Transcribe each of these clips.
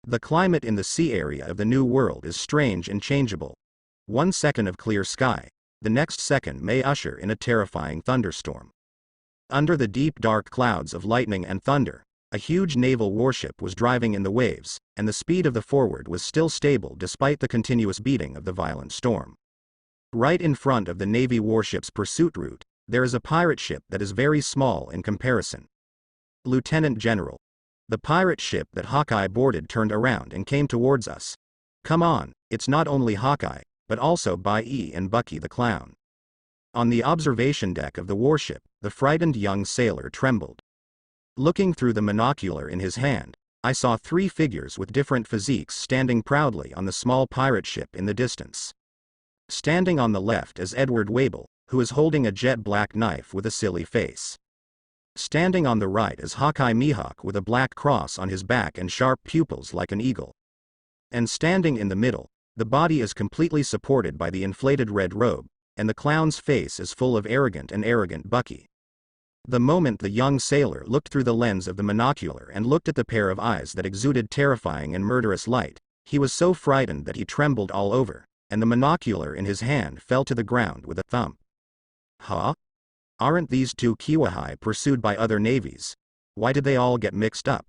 The climate in the sea area of the New World is strange and changeable. 1 second of clear sky, the next second may usher in a terrifying thunderstorm. Under the deep dark clouds of lightning and thunder, a huge naval warship was driving in the waves, and the speed of the forward was still stable despite the continuous beating of the violent storm. Right in front of the Navy warship's pursuit route, there is a pirate ship that is very small in comparison. Lieutenant General. The pirate ship that Hawkeye boarded turned around and came towards us. Come on, it's not only Hawkeye, but also Bai and Bucky the Clown. On the observation deck of the warship, the frightened young sailor trembled. Looking through the monocular in his hand, I saw 3 figures with different physiques standing proudly on the small pirate ship in the distance. Standing on the left is Edward Wable, who is holding a jet black knife with a silly face. Standing on the right is Hawkeye Mihawk with a black cross on his back and sharp pupils like an eagle. And standing in the middle, the body is completely supported by the inflated red robe, and the clown's face is full of arrogant Bucky. The moment the young sailor looked through the lens of the monocular and looked at the pair of eyes that exuded terrifying and murderous light, he was so frightened that he trembled all over, and the monocular in his hand fell to the ground with a thump. Huh? Aren't these 2 Qiwuhai pursued by other navies? Why did they all get mixed up?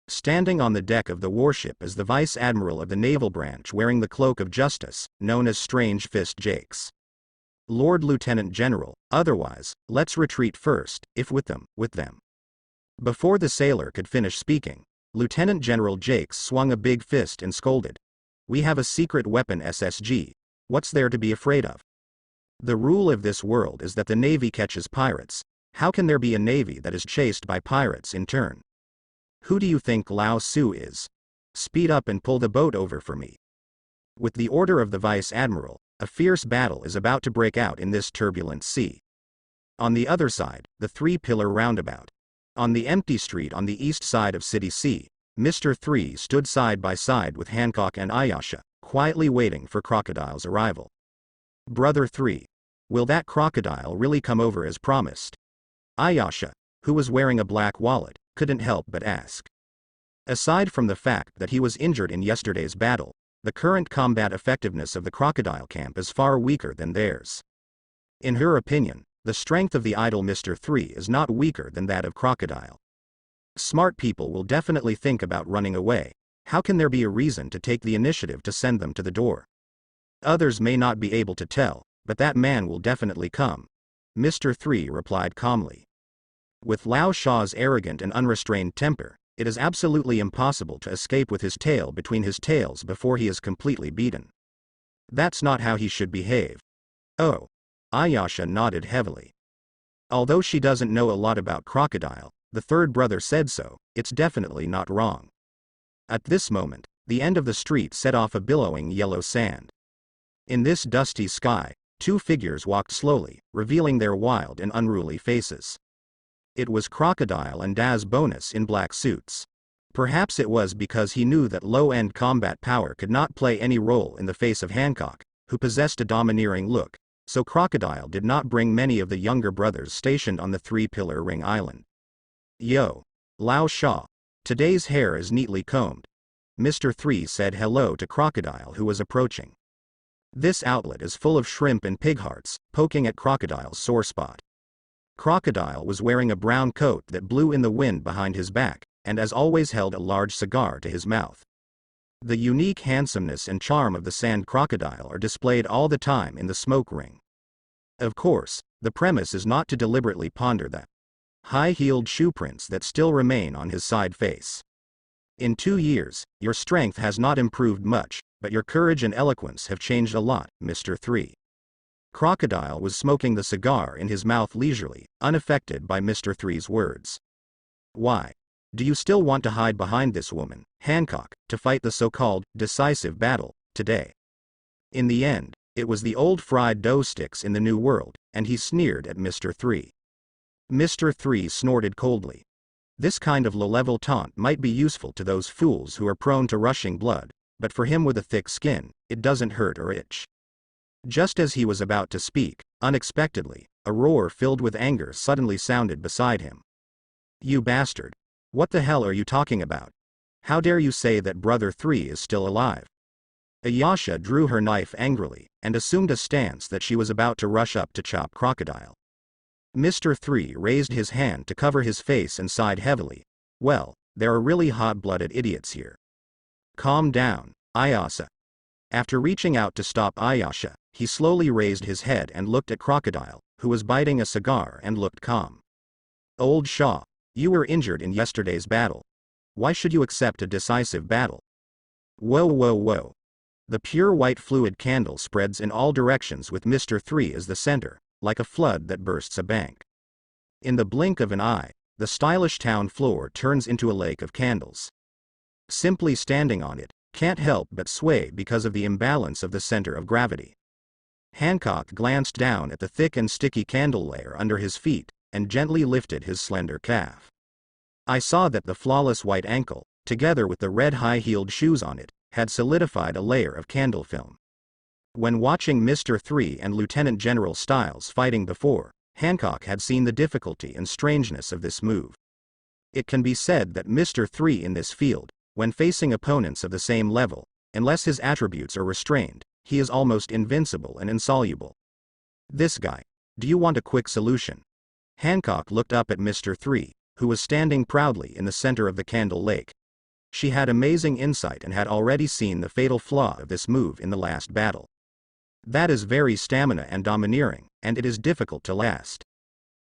Standing on the deck of the warship is the Vice Admiral of the Naval Branch wearing the Cloak of Justice, known as Strange Fist Jakes. Lord Lieutenant General, otherwise, let's retreat first, if with them. Before the sailor could finish speaking, Lieutenant General Jakes swung a big fist and scolded. We have a secret weapon SSG, what's there to be afraid of? The rule of this world is that the Navy catches pirates. How can there be a Navy that is chased by pirates in turn? Who do you think Lao Su is? Speed up and pull the boat over for me. With the order of the Vice Admiral, a fierce battle is about to break out in this turbulent sea. On the other side, the 3-pillar roundabout. On the empty street on the east side of City C, Mr. 3 stood side by side with Hancock and Ayasha, quietly waiting for Crocodile's arrival. Brother 3. Will that crocodile really come over as promised? Ayasha, who was wearing a black wallet, couldn't help but ask. Aside from the fact that he was injured in yesterday's battle, the current combat effectiveness of the crocodile camp is far weaker than theirs. In her opinion, the strength of the idle Mr. 3 is not weaker than that of Crocodile. Smart people will definitely think about running away. How can there be a reason to take the initiative to send them to the door? Others may not be able to tell, but that man will definitely come. Mr. 3 replied calmly. With Lao Shaw's arrogant and unrestrained temper, it is absolutely impossible to escape with his tail between his tails before he is completely beaten. That's not how he should behave. Oh. Ayasha nodded heavily. Although she doesn't know a lot about Crocodile, the third brother said so, it's definitely not wrong. At this moment, the end of the street set off a billowing yellow sand. In this dusty sky, 2 figures walked slowly, revealing their wild and unruly faces. It was Crocodile and Daz Bonus in black suits. Perhaps it was because he knew that low-end combat power could not play any role in the face of Hancock, who possessed a domineering look, so Crocodile did not bring many of the younger brothers stationed on the 3-pillar ring island. Yo. Lao Shaw. Today's hair is neatly combed. Mr. 3 said hello to Crocodile who was approaching. This outlet is full of shrimp and pig hearts, poking at Crocodile's sore spot. Crocodile was wearing a brown coat that blew in the wind behind his back, and as always held a large cigar to his mouth. The unique handsomeness and charm of the sand crocodile are displayed all the time in the smoke ring. Of course, the premise is not to deliberately ponder the high-heeled shoe prints that still remain on his side face. In 2 years, your strength has not improved much, but your courage and eloquence have changed a lot, Mr. 3. Crocodile was smoking the cigar in his mouth leisurely, unaffected by Mr. 3's words. Why? Do you still want to hide behind this woman, Hancock, to fight the so-called decisive battle today? In the end, it was the old fried dough sticks in the New World, and he sneered at Mr. 3. Mr. 3 snorted coldly. This kind of low-level taunt might be useful to those fools who are prone to rushing blood, but for him with a thick skin, it doesn't hurt or itch. Just as he was about to speak, unexpectedly, a roar filled with anger suddenly sounded beside him. You bastard! What the hell are you talking about? How dare you say that Brother 3 is still alive? Ayasha drew her knife angrily, and assumed a stance that she was about to rush up to chop Crocodile. Mr. 3 raised his hand to cover his face and sighed heavily. Well, there are really hot-blooded idiots here. Calm down, Ayase. After reaching out to stop Ayasha, he slowly raised his head and looked at Crocodile, who was biting a cigar and looked calm. Old Shaw, you were injured in yesterday's battle. Why should you accept a decisive battle? Whoa whoa whoa. The pure white fluid candle spreads in all directions with Mr. 3 as the center, like a flood that bursts a bank. In the blink of an eye, the stylish town floor turns into a lake of candles. Simply standing on it, can't help but sway because of the imbalance of the center of gravity. Hancock glanced down at the thick and sticky candle layer under his feet, and gently lifted his slender calf. I saw that the flawless white ankle, together with the red high-heeled shoes on it, had solidified a layer of candle film. When watching Mr. 3 and Lieutenant General Styles fighting before, Hancock had seen the difficulty and strangeness of this move. It can be said that Mr. 3 in this field, when facing opponents of the same level, unless his attributes are restrained, he is almost invincible and insoluble. This guy. Do you want a quick solution? Hancock looked up at Mr. 3, who was standing proudly in the center of the candle lake. She had amazing insight and had already seen the fatal flaw of this move in the last battle. That is very stamina and domineering, and it is difficult to last.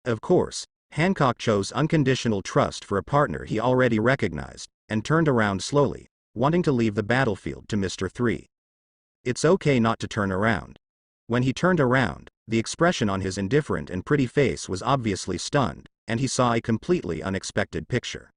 Of course, Hancock chose unconditional trust for a partner he already recognized, and turned around slowly, wanting to leave the battlefield to Mr. 3. It's okay not to turn around. When he turned around, the expression on his indifferent and pretty face was obviously stunned, and he saw a completely unexpected picture.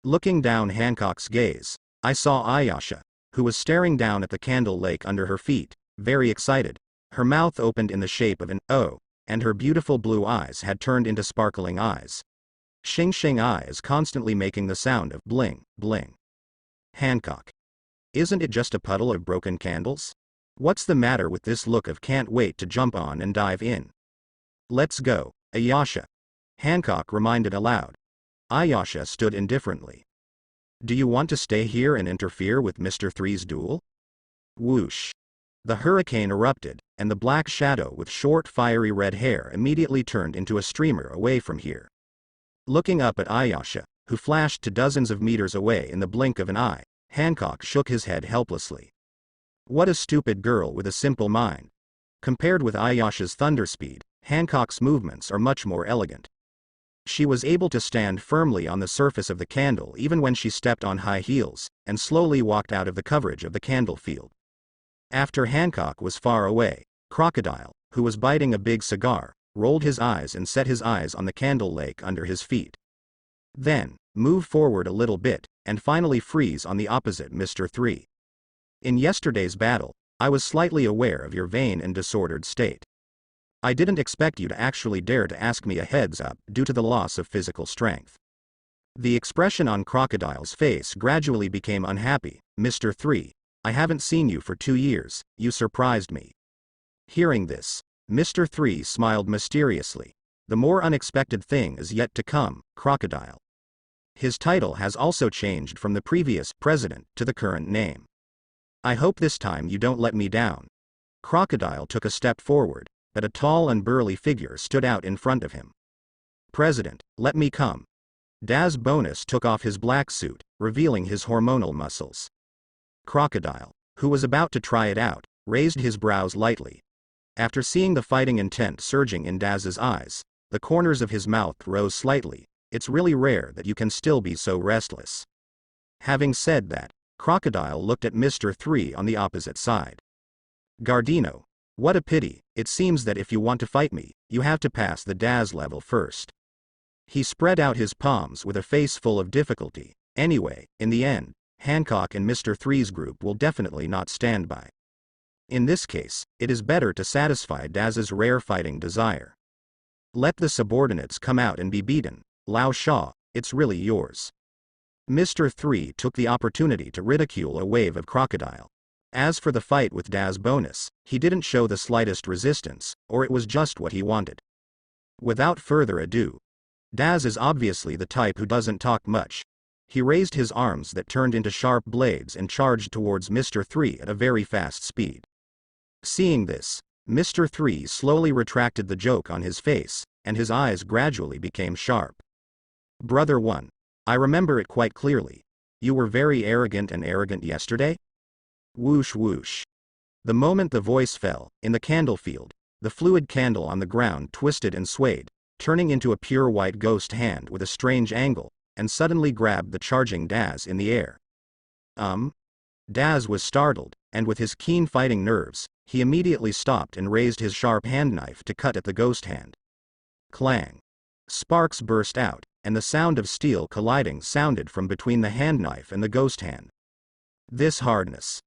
Looking down Hancock's gaze, I saw Ayasha, who was staring down at the candle lake under her feet, very excited. Her mouth opened in the shape of an O, and her beautiful blue eyes had turned into sparkling eyes. Xing eyes constantly making the sound of bling, bling. Hancock. Isn't it just a puddle of broken candles? What's the matter with this look of can't wait to jump on and dive in? Let's go, Ayasha. Hancock reminded aloud. Ayasha stood indifferently. Do you want to stay here and interfere with Mr. 3's duel? Whoosh. The hurricane erupted, and the black shadow with short fiery red hair immediately turned into a streamer away from here. Looking up at Ayasha, who flashed to dozens of meters away in the blink of an eye, Hancock shook his head helplessly. What a stupid girl with a simple mind. Compared with Ayasha's thunder speed, Hancock's movements are much more elegant. She was able to stand firmly on the surface of the candle even when she stepped on high heels, and slowly walked out of the coverage of the candle field. After Hancock was far away, Crocodile, who was biting a big cigar, rolled his eyes and set his eyes on the candle lake under his feet. Then, move forward a little bit, and finally freeze on the opposite Mr. 3. In yesterday's battle, I was slightly aware of your vain and disordered state. I didn't expect you to actually dare to ask me a heads up due to the loss of physical strength. The expression on Crocodile's face gradually became unhappy. Mr. 3, I haven't seen you for 2 years, you surprised me. Hearing this, Mr. 3 smiled mysteriously. The more unexpected thing is yet to come, Crocodile. His title has also changed from the previous president to the current name. I hope this time you don't let me down. Crocodile took a step forward, but a tall and burly figure stood out in front of him. President, let me come. Daz Bonus took off his black suit, revealing his hormonal muscles. Crocodile, who was about to try it out, raised his brows lightly. After seeing the fighting intent surging in Daz's eyes, the corners of his mouth rose slightly. It's really rare that you can still be so restless. Having said that, Crocodile looked at Mr. 3 on the opposite side. Gardino, what a pity, it seems that if you want to fight me, you have to pass the Daz level first. He spread out his palms with a face full of difficulty. Anyway, in the end, Hancock and Mr. 3's group will definitely not stand by. In this case, it is better to satisfy Daz's rare fighting desire. Let the subordinates come out and be beaten. Lao Sha, it's really yours. Mr. 3 took the opportunity to ridicule a wave of Crocodile. As for the fight with Daz Bonus, he didn't show the slightest resistance, or it was just what he wanted. Without further ado, Daz is obviously the type who doesn't talk much. he raised his arms that turned into sharp blades and charged towards Mr. 3 at a very fast speed. Seeing this, Mr. 3 slowly retracted the joke on his face, and his eyes gradually became sharp. Brother 1. I remember it quite clearly. You were very arrogant yesterday? Whoosh whoosh. The moment the voice fell, in the candle field, the fluid candle on the ground twisted and swayed, turning into a pure white ghost hand with a strange angle, and suddenly grabbed the charging Daz in the air. Daz was startled, and with his keen fighting nerves, he immediately stopped and raised his sharp handknife to cut at the ghost hand. Clang. Sparks burst out, and the sound of steel colliding sounded from between the handknife and the ghost hand. This hardness.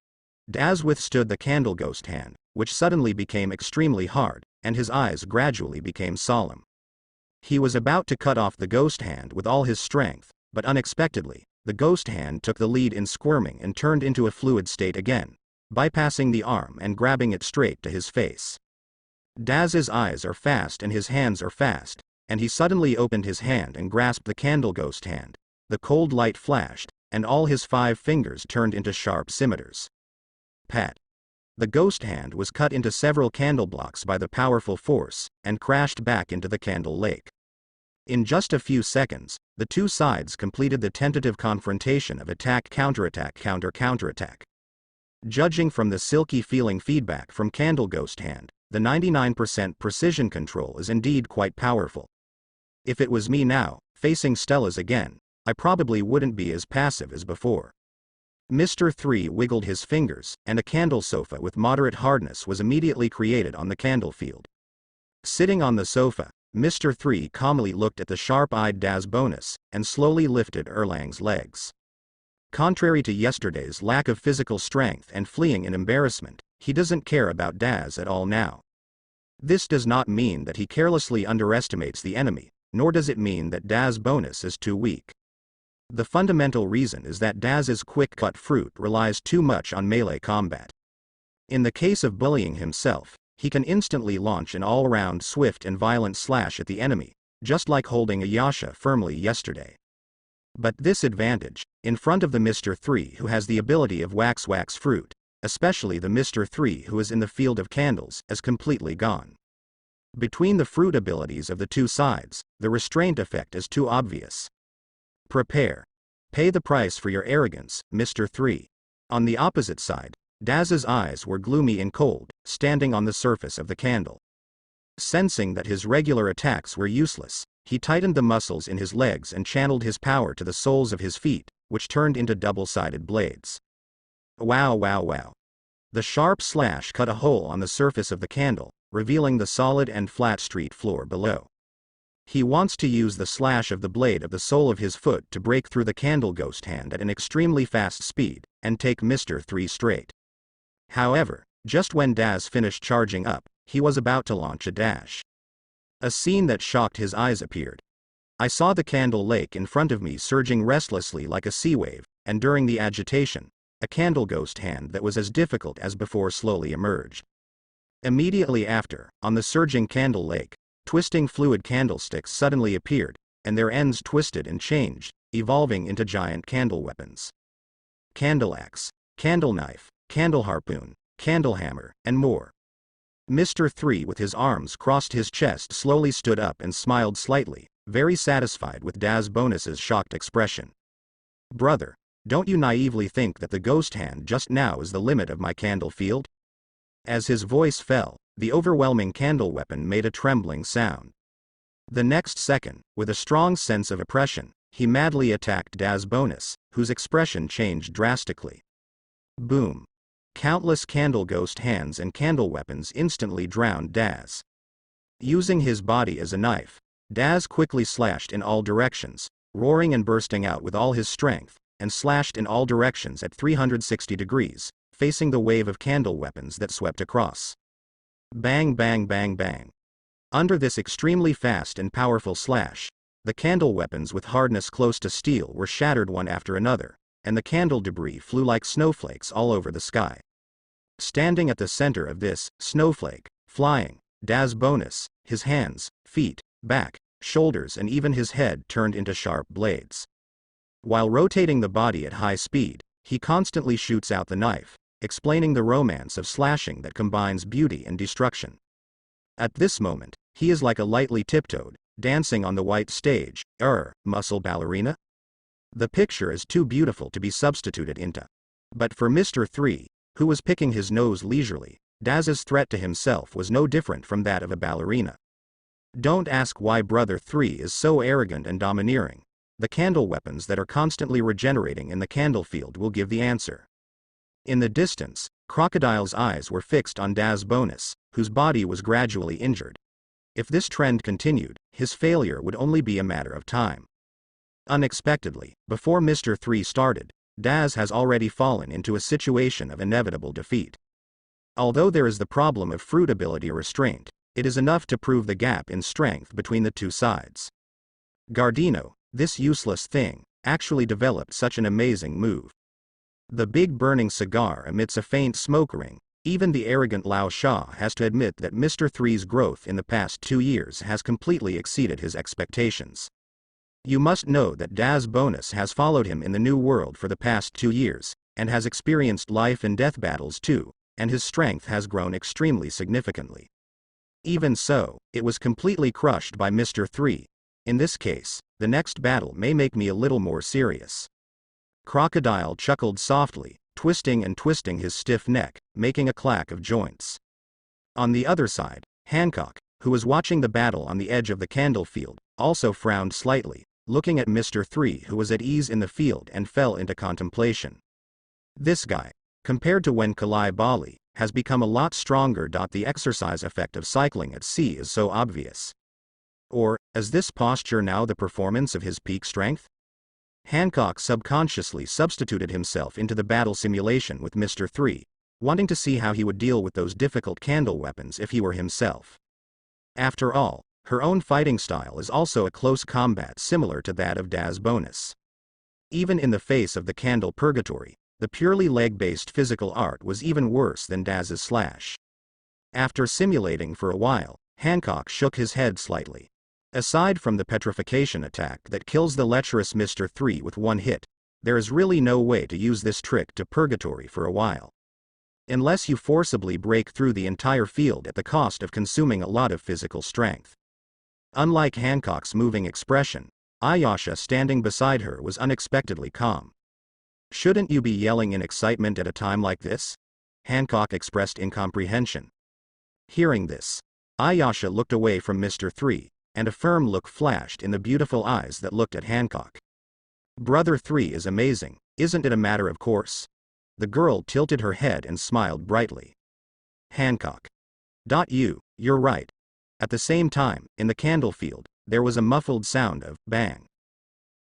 Daz withstood the candle ghost hand, which suddenly became extremely hard, and his eyes gradually became solemn. He was about to cut off the ghost hand with all his strength, but unexpectedly, the ghost hand took the lead in squirming and turned into a fluid state again, bypassing the arm and grabbing it straight to his face. Daz's eyes are fast and his hands are fast, and he suddenly opened his hand and grasped the candle ghost hand. The cold light flashed, and all his 5 fingers turned into sharp scimitars. Pat. The ghost hand was cut into several candle blocks by the powerful force, and crashed back into the candle lake. In just a few seconds, the two sides completed the tentative confrontation of attack counterattack counterattack. Judging from the silky feeling feedback from candle ghost hand, the 99% precision control is indeed quite powerful. If it was me now, facing Stella's again, I probably wouldn't be as passive as before. Mr. 3 wiggled his fingers, and a candle sofa with moderate hardness was immediately created on the candle field. Sitting on the sofa, Mr. 3 calmly looked at the sharp-eyed Daz bonus, and slowly lifted Erlang's legs. Contrary to yesterday's lack of physical strength and fleeing in embarrassment, he doesn't care about Daz at all now. This does not mean that he carelessly underestimates the enemy, nor does it mean that Daz bonus is too weak. The fundamental reason is that Daz's quick-cut fruit relies too much on melee combat. In the case of bullying himself, he can instantly launch an all-round swift and violent slash at the enemy, just like holding a Yasha firmly yesterday. But this advantage, in front of the Mr. 3 who has the ability of wax fruit, especially the Mr. 3 who is in the field of candles, is completely gone. Between the fruit abilities of the two sides, the restraint effect is too obvious. Prepare. Pay the price for your arrogance, Mr. 3. On the opposite side, Daz's eyes were gloomy and cold, standing on the surface of the candle. Sensing that his regular attacks were useless, he tightened the muscles in his legs and channeled his power to the soles of his feet, which turned into double-sided blades. Wow wow wow. The sharp slash cut a hole on the surface of the candle, revealing the solid and flat street floor below. He wants to use the slash of the blade of the sole of his foot to break through the candle ghost hand at an extremely fast speed, and take Mr. 3 straight. However, just when Daz finished charging up, he was about to launch a dash. A scene that shocked his eyes appeared. I saw the candle lake in front of me surging restlessly like a sea wave, and during the agitation, a candle ghost hand that was as difficult as before slowly emerged. Immediately after, on the surging candle lake, twisting fluid candlesticks suddenly appeared, and their ends twisted and changed, evolving into giant candle weapons. Candle axe, candle knife, candle harpoon, candle hammer, and more. Mr. 3 with his arms crossed his chest slowly stood up and smiled slightly, very satisfied with Daz bonus's shocked expression. Brother, don't you naively think that the ghost hand just now is the limit of my candle field? As his voice fell, the overwhelming candle weapon made a trembling sound. The next second, with a strong sense of oppression, he madly attacked Daz bonus, whose expression changed drastically. Boom. Countless candle ghost hands and candle weapons instantly drowned Daz. Using his body as a knife, Daz quickly slashed in all directions, roaring and bursting out with all his strength, and slashed in all directions at 360 degrees, facing the wave of candle weapons that swept across. Bang bang bang bang. Under this extremely fast and powerful slash, the candle weapons with hardness close to steel were shattered one after another, and the candle debris flew like snowflakes all over the sky. Standing at the center of this snowflake, flying, Daz bonus, his hands, feet, back, shoulders and even his head turned into sharp blades. While rotating the body at high speed, he constantly shoots out the knife, explaining the romance of slashing that combines beauty and destruction. At this moment, he is like a lightly tiptoed, dancing on the white stage, muscle ballerina? The picture is too beautiful to be substituted into. But for Mr. 3, who was picking his nose leisurely, Daz's threat to himself was no different from that of a ballerina. Don't ask why Brother 3 is so arrogant and domineering. The candle weapons that are constantly regenerating in the candle field will give the answer. In the distance, Crocodile's eyes were fixed on Daz Bonus, whose body was gradually injured. If this trend continued, his failure would only be a matter of time. Unexpectedly, before Mr. 3 started, Daz has already fallen into a situation of inevitable defeat. Although there is the problem of fruit ability restraint, it is enough to prove the gap in strength between the two sides. Gardino, this useless thing, actually developed such an amazing move. The big burning cigar emits a faint smoke ring. Even the arrogant Lao Sha has to admit that Mr. 3's growth in the past 2 years has completely exceeded his expectations. You must know that Daz Bonus has followed him in the new world for the past 2 years, and has experienced life and death battles too, and his strength has grown extremely significantly. Even so, it was completely crushed by Mr. 3. In this case, the next battle may make me a little more serious. Crocodile chuckled softly, twisting and twisting his stiff neck, making a clack of joints. On the other side, Hancock, who was watching the battle on the edge of the candle field, also frowned slightly, looking at Mr. 3, who was at ease in the field and fell into contemplation. This guy, compared to when Kalai Bali, has become a lot stronger. The exercise effect of cycling at sea is so obvious. Or, is this posture now the performance of his peak strength? Hancock subconsciously substituted himself into the battle simulation with Mr. 3, wanting to see how he would deal with those difficult candle weapons if he were himself. After all, her own fighting style is also a close combat similar to that of Daz Bonus. Even in the face of the candle purgatory, the purely leg-based physical art was even worse than Daz's slash. After simulating for a while, Hancock shook his head slightly. Aside from the petrification attack that kills the lecherous Mr. 3 with one hit, there is really no way to use this trick to purgatory for a while. Unless you forcibly break through the entire field at the cost of consuming a lot of physical strength. Unlike Hancock's moving expression, Ayasha standing beside her was unexpectedly calm. Shouldn't you be yelling in excitement at a time like this? Hancock expressed incomprehension. Hearing this, Ayasha looked away from Mr. 3, and a firm look flashed in the beautiful eyes that looked at Hancock. Brother 3 is amazing, isn't it a matter of course? The girl tilted her head and smiled brightly. Hancock. You're right. At the same time, in the candle field, there was a muffled sound of bang.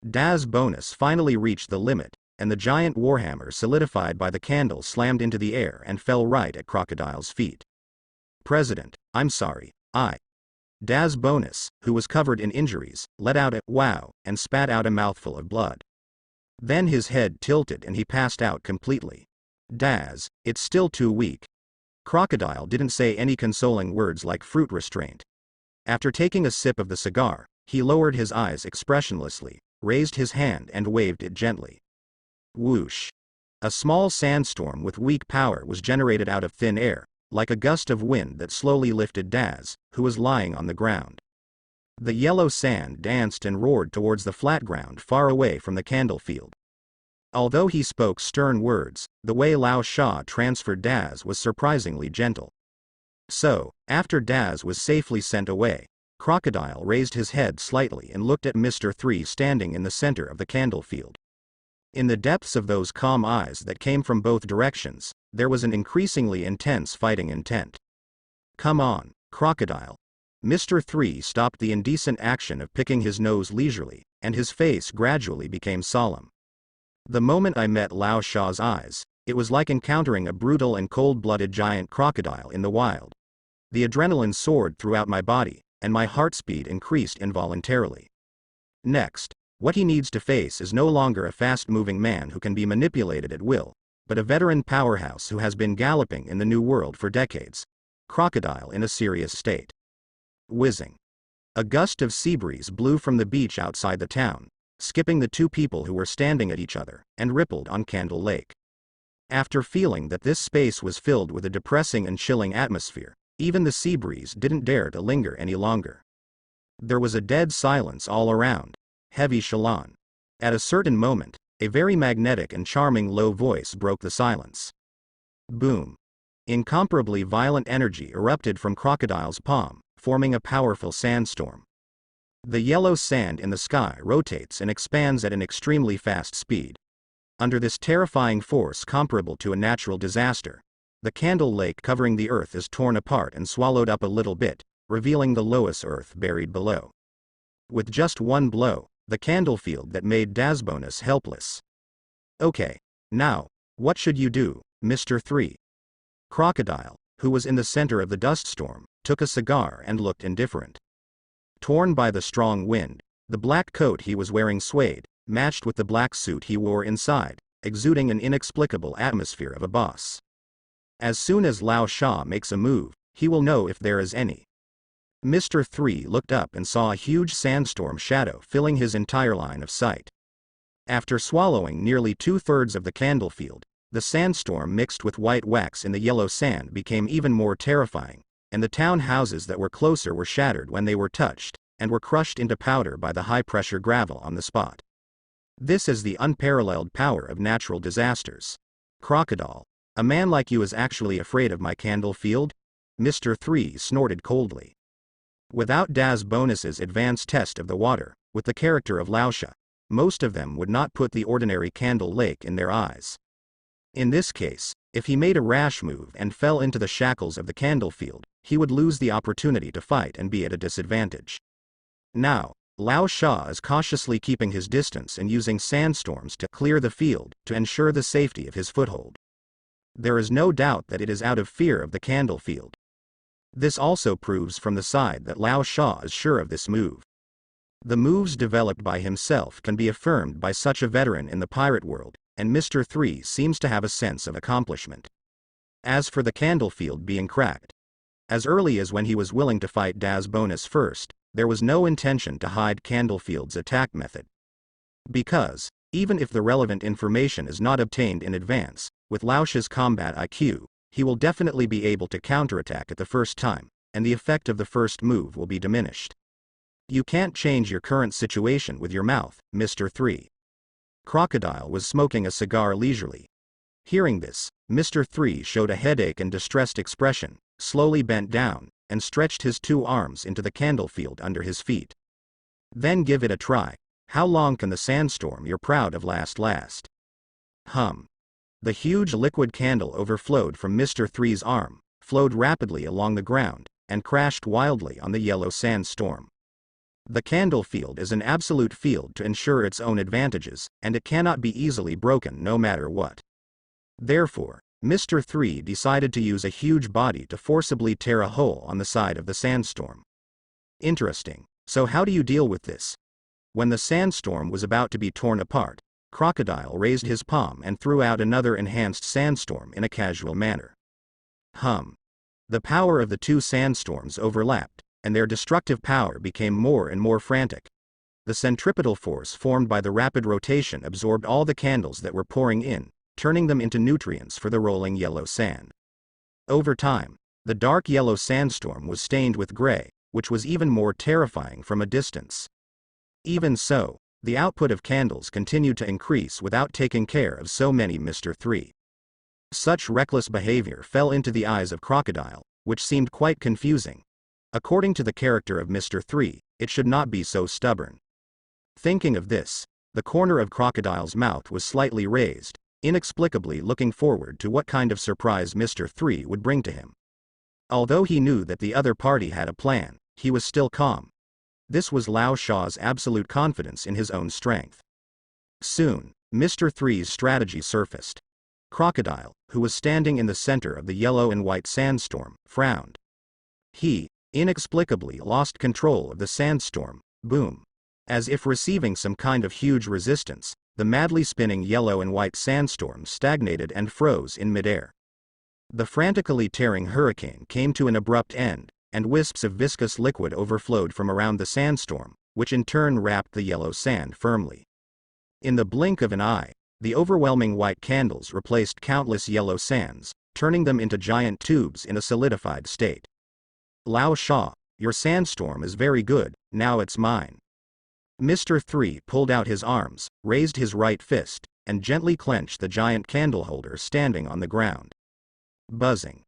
Daz Bonus finally reached the limit, and the giant warhammer solidified by the candle slammed into the air and fell right at Crocodile's feet. President, I'm sorry, Daz Bonus, who was covered in injuries, let out a wow and spat out a mouthful of blood. Then his head tilted and he passed out completely. Daz, it's still too weak. Crocodile didn't say any consoling words like fruit restraint. After taking a sip of the cigar, he lowered his eyes expressionlessly, raised his hand and waved it gently. Whoosh. A small sandstorm with weak power was generated out of thin air, like a gust of wind that slowly lifted Daz, who was lying on the ground. The yellow sand danced and roared towards the flat ground far away from the candle field. Although he spoke stern words, the way Lao Sha transferred Daz was surprisingly gentle. So, after Daz was safely sent away, Crocodile raised his head slightly and looked at Mr. 3 standing in the center of the candle field. In the depths of those calm eyes that came from both directions, there was an increasingly intense fighting intent. Come on, Crocodile. Mr. 3 stopped the indecent action of picking his nose leisurely, and his face gradually became solemn. The moment I met Lao Sha's eyes, it was like encountering a brutal and cold-blooded giant crocodile in the wild. The adrenaline soared throughout my body, and my heart speed increased involuntarily. Next, what he needs to face is no longer a fast-moving man who can be manipulated at will, but a veteran powerhouse who has been galloping in the new world for decades. Crocodile in a serious state. Whizzing. A gust of sea breeze blew from the beach outside the town, skipping the two people who were standing at each other, and rippled on Candle Lake. After feeling that this space was filled with a depressing and chilling atmosphere, even the sea breeze didn't dare to linger any longer. There was a dead silence all around. Heavy Shalon. At a certain moment, a very magnetic and charming low voice broke the silence. Boom. Incomparably violent energy erupted from Crocodile's palm, forming a powerful sandstorm. The yellow sand in the sky rotates and expands at an extremely fast speed. Under this terrifying force comparable to a natural disaster, the Candle Lake covering the earth is torn apart and swallowed up a little bit, revealing the lowest earth buried below. With just one blow, the candle field that made Dazbonus helpless. Okay, now, what should you do, Mr. 3? Crocodile, who was in the center of the dust storm, took a cigar and looked indifferent. Torn by the strong wind, the black coat he was wearing swayed, matched with the black suit he wore inside, exuding an inexplicable atmosphere of a boss. As soon as Lao Sha makes a move, he will know if there is any. Mr. 3 looked up and saw a huge sandstorm shadow filling his entire line of sight. After swallowing nearly 2/3 of the candle field, the sandstorm mixed with white wax in the yellow sand became even more terrifying, and the town houses that were closer were shattered when they were touched, and were crushed into powder by the high-pressure gravel on the spot. This is the unparalleled power of natural disasters. Crocodile, a man like you is actually afraid of my candle field? Mr. 3 snorted coldly. Without Dazbonus's advanced test of the water, with the character of Laosha, most of them would not put the ordinary Candle Lake in their eyes. In this case, if he made a rash move and fell into the shackles of the candle field, he would lose the opportunity to fight and be at a disadvantage. Now, Lao Sha is cautiously keeping his distance and using sandstorms to clear the field to ensure the safety of his foothold. There is no doubt that it is out of fear of the candle field. This also proves from the side that Lao Sha is sure of this move. The moves developed by himself can be affirmed by such a veteran in the pirate world, and Mr. 3 seems to have a sense of accomplishment. As for the candle field being cracked, as early as when he was willing to fight Dazbonus first, there was no intention to hide Candlefield's attack method. Because, even if the relevant information is not obtained in advance, with Laosha's combat IQ, he will definitely be able to counterattack at the first time, and the effect of the first move will be diminished. You can't change your current situation with your mouth, Mr. 3. Crocodile was smoking a cigar leisurely. Hearing this, Mr. 3 showed a headache and distressed expression, slowly bent down, and stretched his 2 arms into the candle field under his feet. Then give it a try. How long can the sandstorm you're proud of last? The huge liquid candle overflowed from Mr. 3's arm, flowed rapidly along the ground, and crashed wildly on the yellow sandstorm. The candle field is an absolute field to ensure its own advantages, and it cannot be easily broken no matter what. Therefore, Mr. 3 decided to use a huge body to forcibly tear a hole on the side of the sandstorm. Interesting. So how do you deal with this? When the sandstorm was about to be torn apart, Crocodile raised his palm and threw out another enhanced sandstorm in a casual manner. The power of the 2 sandstorms overlapped, and their destructive power became more and more frantic. The centripetal force formed by the rapid rotation absorbed all the candles that were pouring in, turning them into nutrients for the rolling yellow sand. Over time, the dark yellow sandstorm was stained with gray, which was even more terrifying from a distance. Even so, the output of candles continued to increase without taking care of so many Mr. 3. Such reckless behavior fell into the eyes of Crocodile, which seemed quite confusing. According to the character of Mr. 3, it should not be so stubborn. Thinking of this, the corner of Crocodile's mouth was slightly raised, inexplicably looking forward to what kind of surprise Mr. 3 would bring to him. Although he knew that the other party had a plan, he was still calm. This was Lao Sha's absolute confidence in his own strength. Soon, Mr. 3's strategy surfaced. Crocodile, who was standing in the center of the yellow and white sandstorm, frowned. He, inexplicably lost control of the sandstorm. Boom. As if receiving some kind of huge resistance, the madly spinning yellow and white sandstorm stagnated and froze in midair. The frantically tearing hurricane came to an abrupt end, and wisps of viscous liquid overflowed from around the sandstorm, which in turn wrapped the yellow sand firmly. In the blink of an eye, the overwhelming white candles replaced countless yellow sands, turning them into giant tubes in a solidified state. Lao Sha, your sandstorm is very good, now it's mine. Mr. 3 pulled out his arms, raised his right fist, and gently clenched the giant candle holder standing on the ground. Buzzing.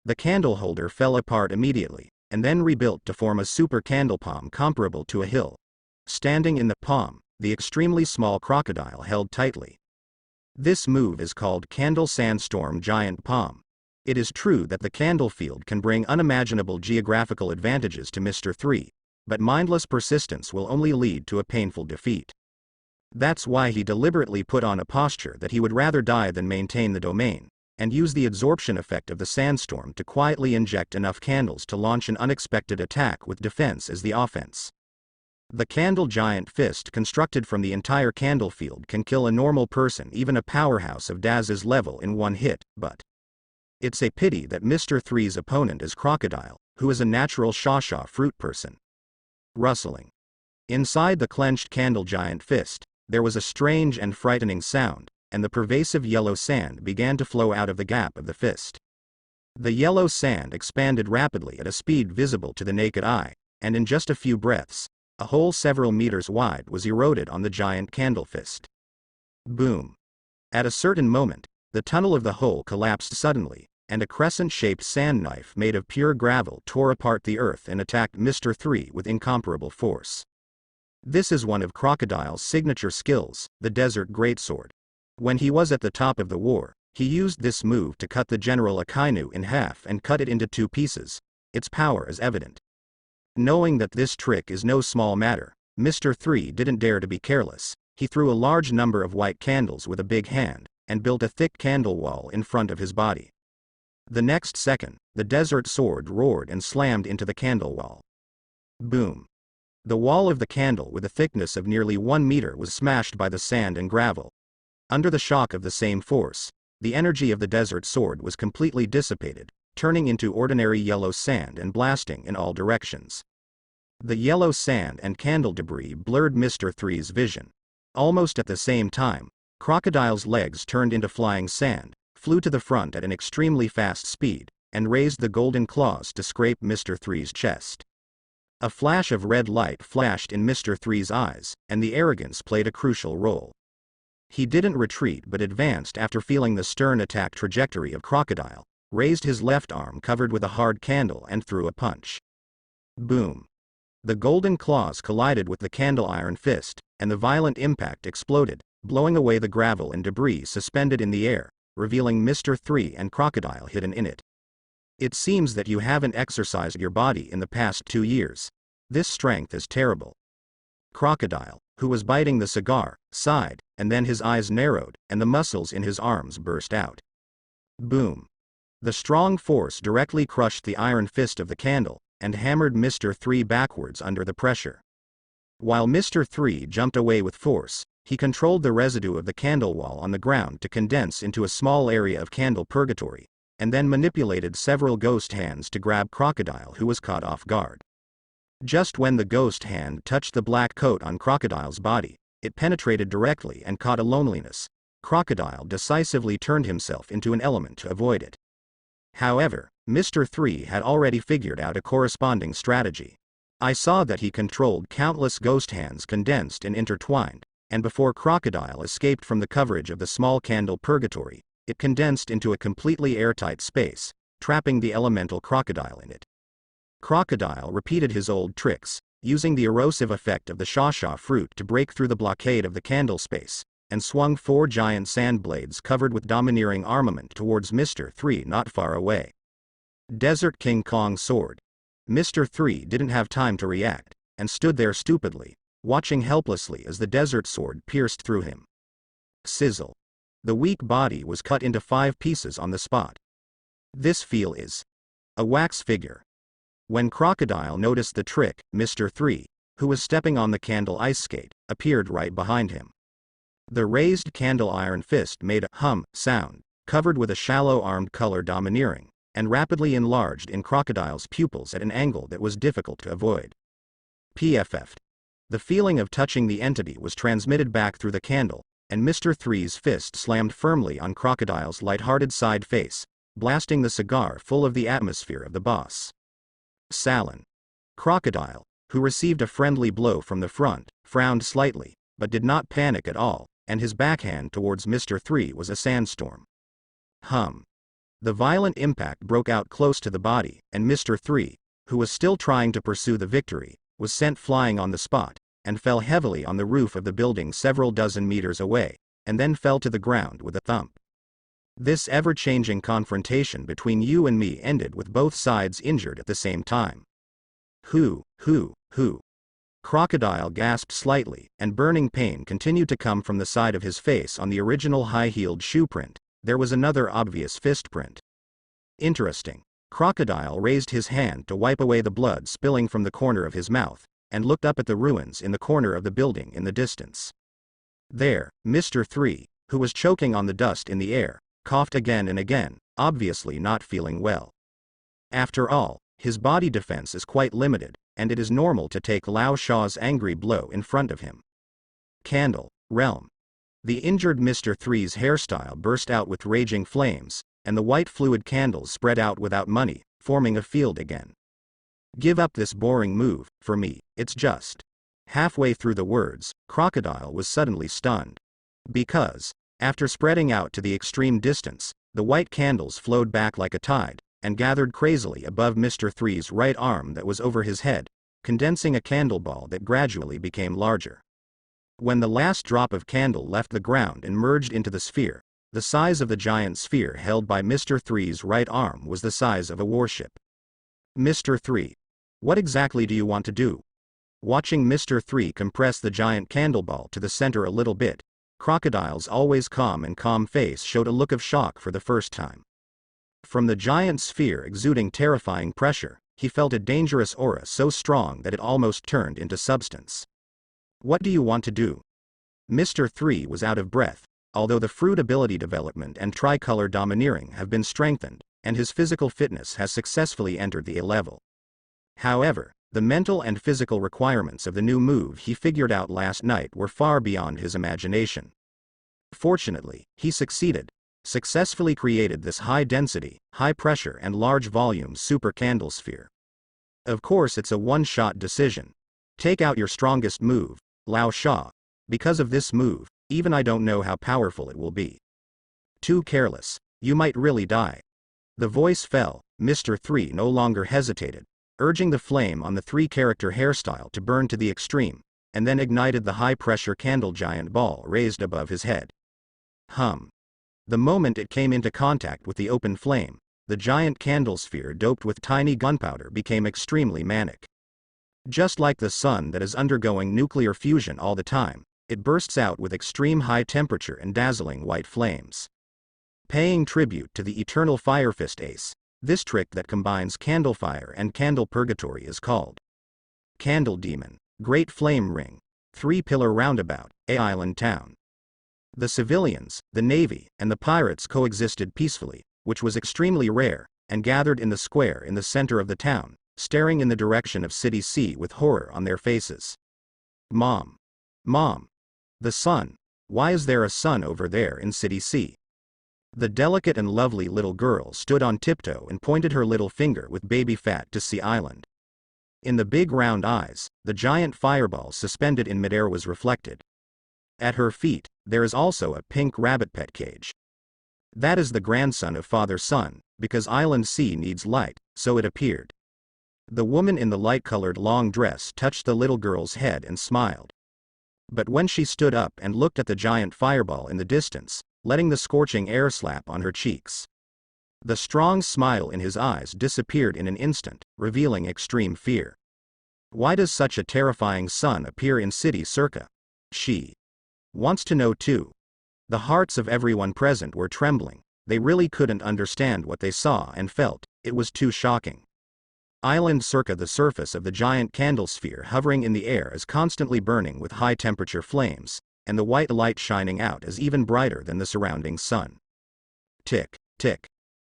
The candle holder fell apart immediately, and then rebuilt to form a super candle palm comparable to a hill. Standing in the palm, the extremely small crocodile held tightly. This move is called Candle Sandstorm Giant Palm. It is true that the candle field can bring unimaginable geographical advantages to Mr. 3, but mindless persistence will only lead to a painful defeat. That's why he deliberately put on a posture that he would rather die than maintain the domain, and use the absorption effect of the sandstorm to quietly inject enough candles to launch an unexpected attack with defense as the offense. The candle giant fist constructed from the entire candle field can kill a normal person, even a powerhouse of Daz's level, in one hit, but it's a pity that Mr. 3's opponent is Crocodile, who is a natural Shasha fruit person. Rustling. Inside the clenched candle giant fist, there was a strange and frightening sound, and the pervasive yellow sand began to flow out of the gap of the fist. The yellow sand expanded rapidly at a speed visible to the naked eye, and in just a few breaths, a hole several meters wide was eroded on the giant candle fist. Boom. At a certain moment, the tunnel of the hole collapsed suddenly, and a crescent-shaped sand knife made of pure gravel tore apart the earth and attacked Mr. 3 with incomparable force. This is one of Crocodile's signature skills, the Desert Greatsword. When he was at the top of the war, he used this move to cut the General Akainu in half and cut it into 2 pieces. Its power is evident. Knowing that this trick is no small matter, Mr. 3 didn't dare to be careless. He threw a large number of white candles with a big hand, and built a thick candle wall in front of his body. The next second, the desert sword roared and slammed into the candle wall. Boom. The wall of the candle with a thickness of nearly 1 meter was smashed by the sand and gravel. Under the shock of the same force, the energy of the desert sword was completely dissipated, turning into ordinary yellow sand and blasting in all directions. The yellow sand and candle debris blurred Mr. 3's vision. Almost at the same time, Crocodile's legs turned into flying sand, flew to the front at an extremely fast speed, and raised the golden claws to scrape Mr. 3's chest. A flash of red light flashed in Mr. 3's eyes, and the arrogance played a crucial role. He didn't retreat but advanced after feeling the stern attack trajectory of Crocodile, raised his left arm covered with a hard candle and threw a punch. Boom. The golden claws collided with the candle iron fist, and the violent impact exploded, blowing away the gravel and debris suspended in the air, revealing Mr. 3 and Crocodile hidden in it. It seems that you haven't exercised your body in the past 2 years. This strength is terrible. Crocodile, who was biting the cigar, sighed, and then his eyes narrowed, and the muscles in his arms burst out. Boom. The strong force directly crushed the iron fist of the candle, and hammered Mr. 3 backwards under the pressure. While Mr. 3 jumped away with force, he controlled the residue of the candle wall on the ground to condense into a small area of candle purgatory, and then manipulated several ghost hands to grab Crocodile, who was caught off guard. Just when the ghost hand touched the black coat on Crocodile's body, it penetrated directly and caught a loneliness. Crocodile decisively turned himself into an element to avoid it. However, Mr. 3 had already figured out a corresponding strategy. I saw that he controlled countless ghost hands condensed and intertwined, and before Crocodile escaped from the coverage of the small candle purgatory, it condensed into a completely airtight space, trapping the elemental Crocodile in it. Crocodile repeated his old tricks, using the erosive effect of the Shasha fruit to break through the blockade of the candle space, and swung 4 giant sand blades covered with domineering armament towards Mr. 3 not far away. Desert King Kong sword. Mr. 3 didn't have time to react, and stood there stupidly, watching helplessly as the desert sword pierced through him. Sizzle. The weak body was cut into 5 pieces on the spot. This feel is a wax figure. When Crocodile noticed the trick, Mr. 3, who was stepping on the candle ice skate, appeared right behind him. The raised candle iron fist made a hum sound, covered with a shallow armed color domineering, and rapidly enlarged in Crocodile's pupils at an angle that was difficult to avoid. PFF'd. The feeling of touching the entity was transmitted back through the candle, and Mr. Three's fist slammed firmly on Crocodile's light-hearted side face, blasting the cigar full of the atmosphere of the boss. Salon. Crocodile, who received a friendly blow from the front, frowned slightly, but did not panic at all, and his backhand towards Mr. Three was a sandstorm. Hum. The violent impact broke out close to the body, and Mr. Three, who was still trying to pursue the victory, was sent flying on the spot, and fell heavily on the roof of the building several dozen meters away, and then fell to the ground with a thump. This ever-changing confrontation between you and me ended with both sides injured at the same time. Who? Crocodile gasped slightly, and burning pain continued to come from the side of his face on the original high-heeled shoe print. There was another obvious fist print. Interesting. Crocodile raised his hand to wipe away the blood spilling from the corner of his mouth, and looked up at the ruins in the corner of the building in the distance. There, Mr. Three, who was choking on the dust in the air, coughed again and again, obviously not feeling well. After all, his body defense is quite limited, and it is normal to take Lao Shaw's angry blow in front of him. Candle, realm. The injured Mr. Three's hairstyle burst out with raging flames, and the white fluid candles spread out without money, forming a field again. Give up this boring move, for me, it's just. Halfway through the words, Crocodile was suddenly stunned. Because, after spreading out to the extreme distance, the white candles flowed back like a tide, and gathered crazily above Mr. Three's right arm that was over his head, condensing a candle ball that gradually became larger. When the last drop of candle left the ground and merged into the sphere, the size of the giant sphere held by Mr. Three's right arm was the size of a warship. Mr. Three. What exactly do you want to do? Watching Mr. Three compress the giant candle ball to the center a little bit, Crocodile's always calm face showed a look of shock for the first time. From the giant sphere exuding terrifying pressure, he felt a dangerous aura so strong that it almost turned into substance. What do you want to do? Mr. Three was out of breath, although the fruit ability development and tricolor domineering have been strengthened, and his physical fitness has successfully entered the A level. However, the mental and physical requirements of the new move he figured out last night were far beyond his imagination. Fortunately, he successfully created this high-density, high-pressure and large-volume super candle sphere. Of course it's a one-shot decision. Take out your strongest move, Lao Sha. Because of this move, even I don't know how powerful it will be. Too careless, you might really die. The voice fell, Mr. Three no longer hesitated, urging the flame on the three-character hairstyle to burn to the extreme, and then ignited the high-pressure candle giant ball raised above his head. Hum. The moment it came into contact with the open flame, the giant candle sphere doped with tiny gunpowder became extremely manic. Just like the sun that is undergoing nuclear fusion all the time, it bursts out with extreme high temperature and dazzling white flames. Paying tribute to the eternal Fire Fist ace, this trick that combines candle fire and candle purgatory is called Candle Demon, Great Flame Ring, 3-pillar roundabout, A Island Town. The civilians, the navy, and the pirates coexisted peacefully, which was extremely rare, and gathered in the square in the center of the town, staring in the direction of City C with horror on their faces. Mom. The sun. Why is there a sun over there in City C? The delicate and lovely little girl stood on tiptoe and pointed her little finger with baby fat to Sea Island. In the big round eyes, the giant fireball suspended in midair was reflected. At her feet, there is also a pink rabbit pet cage. That is the grandson of Father Sun, because Island C needs light, so it appeared. The woman in the light-colored long dress touched the little girl's head and smiled. But when she stood up and looked at the giant fireball in the distance, letting the scorching air slap on her cheeks, the strong smile in his eyes disappeared in an instant, revealing extreme fear. Why does such a terrifying sun appear in City Circa? She wants to know too. The hearts of everyone present were trembling. They really couldn't understand what they saw and felt. It was too shocking. Island Circa, the surface of the giant candle sphere hovering in the air is constantly burning with high-temperature flames, and the white light shining out is even brighter than the surrounding sun. Tick, tick.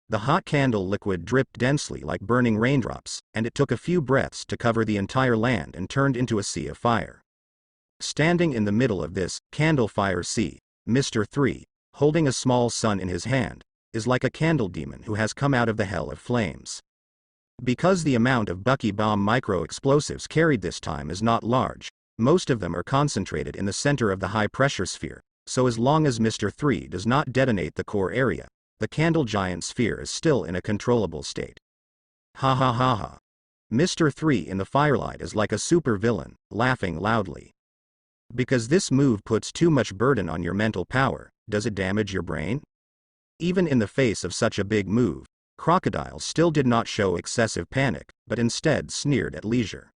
The hot candle liquid dripped densely like burning raindrops, and it took a few breaths to cover the entire land and turned into a sea of fire. Standing in the middle of this candle fire sea, Mr. 3, holding a small sun in his hand, is like a candle demon who has come out of the hell of flames. Because the amount of Bucky bomb micro-explosives carried this time is not large, most of them are concentrated in the center of the high-pressure sphere, so as long as Mr. 3 does not detonate the core area, the candle giant sphere is still in a controllable state. Ha ha ha ha. Mr. 3 in the firelight is like a super villain, laughing loudly. Because this move puts too much burden on your mental power, does it damage your brain? Even in the face of such a big move, Crocodile still did not show excessive panic, but instead sneered at leisure.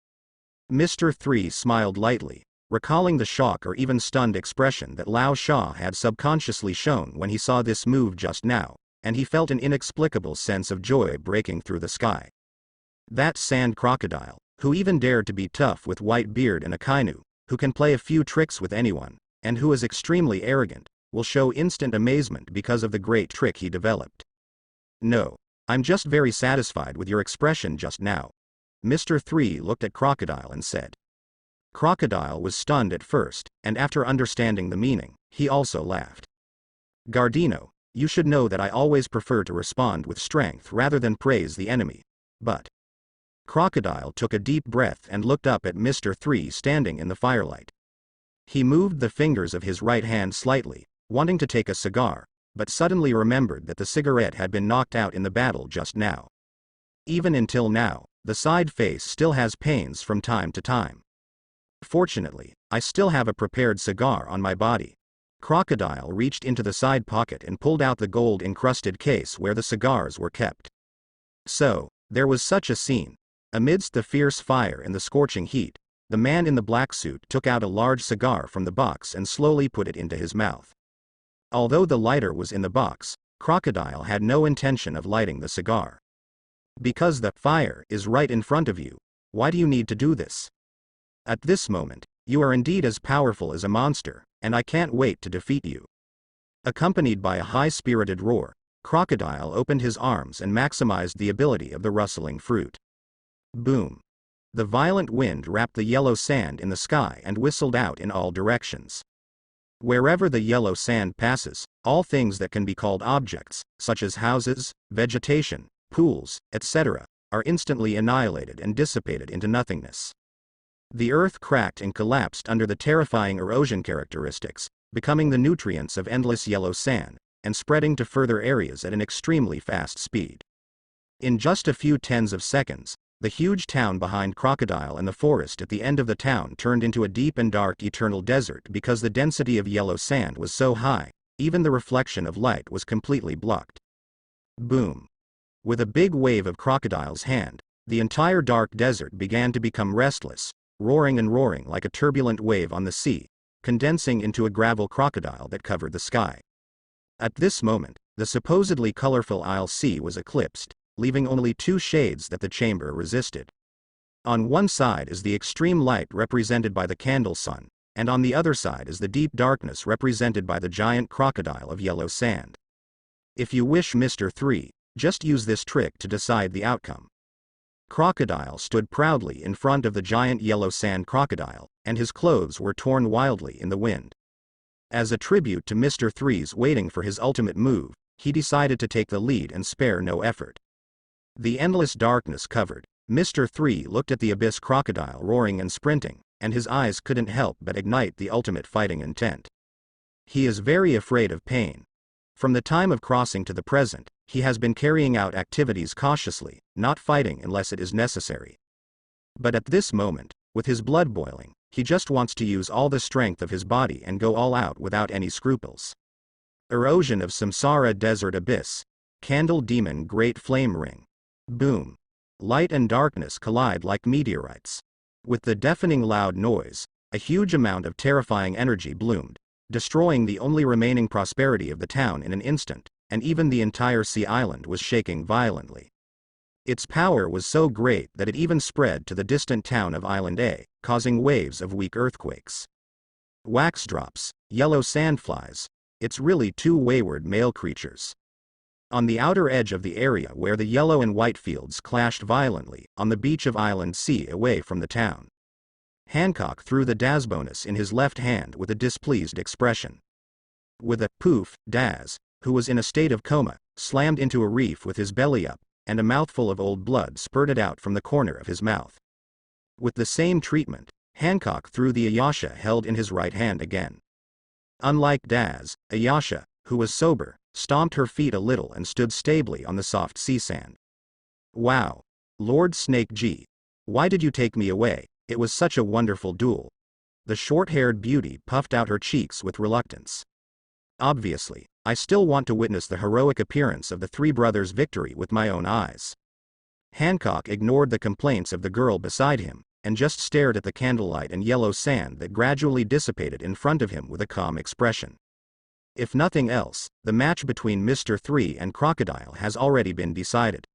Mr. 3 smiled lightly, recalling the shock or even stunned expression that Lao Sha had subconsciously shown when he saw this move just now, and he felt an inexplicable sense of joy breaking through the sky. That sand crocodile, who even dared to be tough with white beard and a kainu, who can play a few tricks with anyone, and who is extremely arrogant, will show instant amazement because of the great trick he developed. No, I'm just very satisfied with your expression just now. Mr. 3 looked at Crocodile and said. Crocodile was stunned at first, and after understanding the meaning, he also laughed. Gardino, you should know that I always prefer to respond with strength rather than praise the enemy, but... Crocodile took a deep breath and looked up at Mr. 3 standing in the firelight. He moved the fingers of his right hand slightly, wanting to take a cigar, but suddenly remembered that the cigarette had been knocked out in the battle just now. Even until now, the side face still has pains from time to time. Fortunately, I still have a prepared cigar on my body. Crocodile reached into the side pocket and pulled out the gold-encrusted case where the cigars were kept. So, there was such a scene. Amidst the fierce fire and the scorching heat, the man in the black suit took out a large cigar from the box and slowly put it into his mouth. Although the lighter was in the box, Crocodile had no intention of lighting the cigar. Because the fire is right in front of you, why do you need to do this? At this moment, you are indeed as powerful as a monster, and I can't wait to defeat you. Accompanied by a high-spirited roar, Crocodile opened his arms and maximized the ability of the rustling fruit. Boom. The violent wind wrapped the yellow sand in the sky and whistled out in all directions. Wherever the yellow sand passes, all things that can be called objects, such as houses, vegetation, pools, etc., are instantly annihilated and dissipated into nothingness. The earth cracked and collapsed under the terrifying erosion characteristics, becoming the nutrients of endless yellow sand, and spreading to further areas at an extremely fast speed. In just a few tens of seconds, the huge town behind Crocodile and the forest at the end of the town turned into a deep and dark eternal desert because the density of yellow sand was so high, even the reflection of light was completely blocked. Boom. With a big wave of Crocodile's hand, the entire dark desert began to become restless, roaring and roaring like a turbulent wave on the sea, condensing into a gravel crocodile that covered the sky. At this moment, the supposedly colorful Isle Sea was eclipsed, leaving only two shades that the chamber resisted. On one side is the extreme light represented by the candle sun, and on the other side is the deep darkness represented by the giant crocodile of yellow sand. If you wish, Mr. 3, just use this trick to decide the outcome. Crocodile stood proudly in front of the giant yellow sand crocodile, and his clothes were torn wildly in the wind. As a tribute to Mr. 3's waiting for his ultimate move, he decided to take the lead and spare no effort. The endless darkness covered. Mr. 3 looked at the abyss crocodile roaring and sprinting, and his eyes couldn't help but ignite the ultimate fighting intent. He is very afraid of pain. From the time of crossing to the present, he has been carrying out activities cautiously, not fighting unless it is necessary. But at this moment, with his blood boiling, he just wants to use all the strength of his body and go all out without any scruples. Erosion of Samsara Desert Abyss. Candle Demon Great Flame Ring. Boom. Light and darkness collide like meteorites. With the deafening loud noise, a huge amount of terrifying energy bloomed, destroying the only remaining prosperity of the town in an instant, and even the entire sea island was shaking violently. Its power was so great that it even spread to the distant town of Island A, causing waves of weak earthquakes. Wax drops, yellow sandflies. It's really two wayward male creatures. On the outer edge of the area where the yellow and white fields clashed violently, on the beach of Island C away from the town. Hancock threw the Daz bonus in his left hand with a displeased expression. With a poof, Daz, who was in a state of coma, slammed into a reef with his belly up, and a mouthful of old blood spurted out from the corner of his mouth. With the same treatment, Hancock threw the Ayasha held in his right hand again. Unlike Daz, Ayasha, who was sober, stomped her feet a little and stood stably on the soft sea sand. Wow. Lord Snake G. Why did you take me away? It was such a wonderful duel. The short-haired beauty puffed out her cheeks with reluctance. Obviously, I still want to witness the heroic appearance of the three brothers' victory with my own eyes. Hancock ignored the complaints of the girl beside him, and just stared at the candlelight and yellow sand that gradually dissipated in front of him with a calm expression. If nothing else, the match between Mr. 3 and Crocodile has already been decided.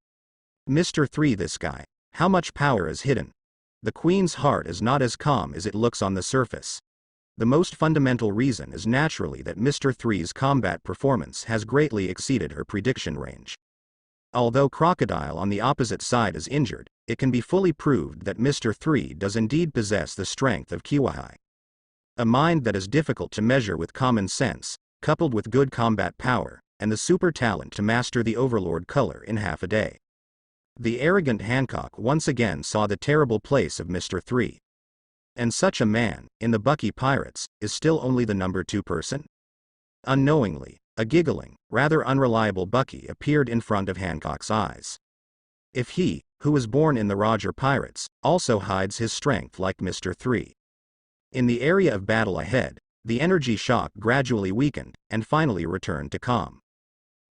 Mr. 3, this guy, how much power is hidden? The Queen's heart is not as calm as it looks on the surface. The most fundamental reason is naturally that Mr. 3's combat performance has greatly exceeded her prediction range. Although Crocodile on the opposite side is injured, it can be fully proved that Mr. 3 does indeed possess the strength of Qiwuhai. A mind that is difficult to measure with common sense, coupled with good combat power, and the super talent to master the Overlord color in half a day. The arrogant Hancock once again saw the terrible place of Mr. 3. And such a man, in the Bucky Pirates, is still only the number 2 person? Unknowingly, a giggling, rather unreliable Bucky appeared in front of Hancock's eyes. If he, who was born in the Roger Pirates, also hides his strength like Mr. 3. In the area of battle ahead, the energy shock gradually weakened, and finally returned to calm.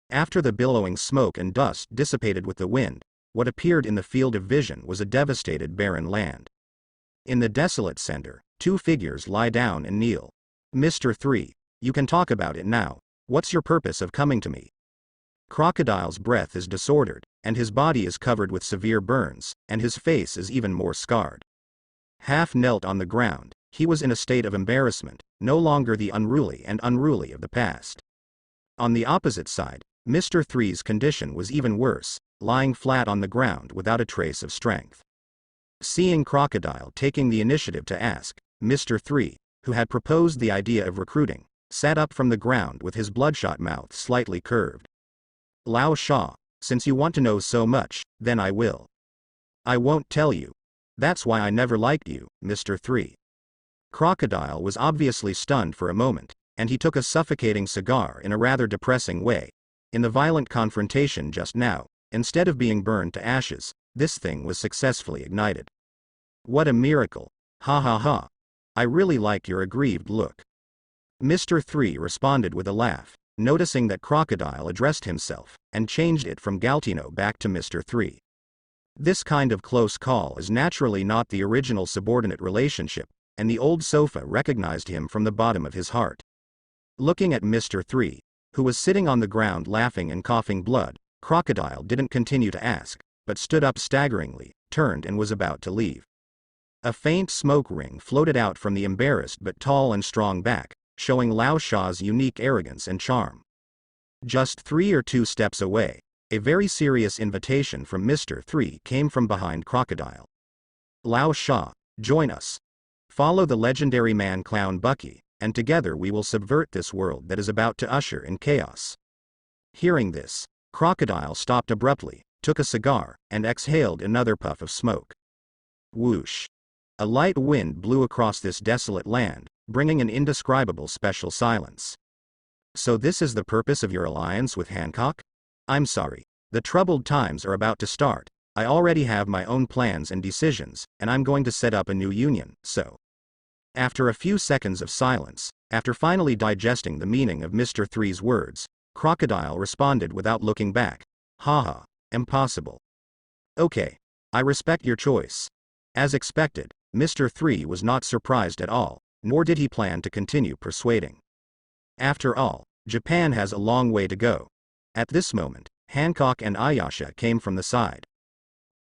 After the billowing smoke and dust dissipated with the wind, what appeared in the field of vision was a devastated barren land. In the desolate center, 2 figures lie down and kneel. Mr. 3, you can talk about it now. What's your purpose of coming to me? Crocodile's breath is disordered, and his body is covered with severe burns, and his face is even more scarred. Half knelt on the ground, he was in a state of embarrassment, no longer the unruly of the past. On the opposite side, Mr. 3's condition was even worse, lying flat on the ground without a trace of strength. Seeing Crocodile taking the initiative to ask, Mr. 3, who had proposed the idea of recruiting, sat up from the ground with his bloodshot mouth slightly curved. Lao Sha, since you want to know so much, then I will. I won't tell you. That's why I never liked you, Mr. 3. Crocodile was obviously stunned for a moment, and he took a suffocating cigar in a rather depressing way. In the violent confrontation just now, instead of being burned to ashes, this thing was successfully ignited. What a miracle. Ha ha ha. I really like your aggrieved look. Mr. 3 responded with a laugh, noticing that Crocodile addressed himself, and changed it from Galtino back to Mr. 3. This kind of close call is naturally not the original subordinate relationship, and the old sofa recognized him from the bottom of his heart. Looking at Mr. 3, who was sitting on the ground laughing and coughing blood, Crocodile didn't continue to ask, but stood up staggeringly, turned and was about to leave. A faint smoke ring floated out from the embarrassed but tall and strong back, showing Lao Sha's unique arrogance and charm. Just 3 or 2 steps away, a very serious invitation from Mr. 3 came from behind Crocodile. Lao Sha, join us. Follow the legendary man-clown Bucky, and together we will subvert this world that is about to usher in chaos. Hearing this, Crocodile stopped abruptly, took a cigar, and exhaled another puff of smoke. Whoosh. A light wind blew across this desolate land, bringing an indescribable special silence. So this is the purpose of your alliance with Hancock? I'm sorry. The troubled times are about to start. I already have my own plans and decisions, and I'm going to set up a new union, so. After a few seconds of silence, after finally digesting the meaning of Mr. 3's words, Crocodile responded without looking back. Haha, impossible. Okay. I respect your choice. As expected, Mr. 3 was not surprised at all, nor did he plan to continue persuading. After all, Japan has a long way to go. At this moment, Hancock and Ayasha came from the side.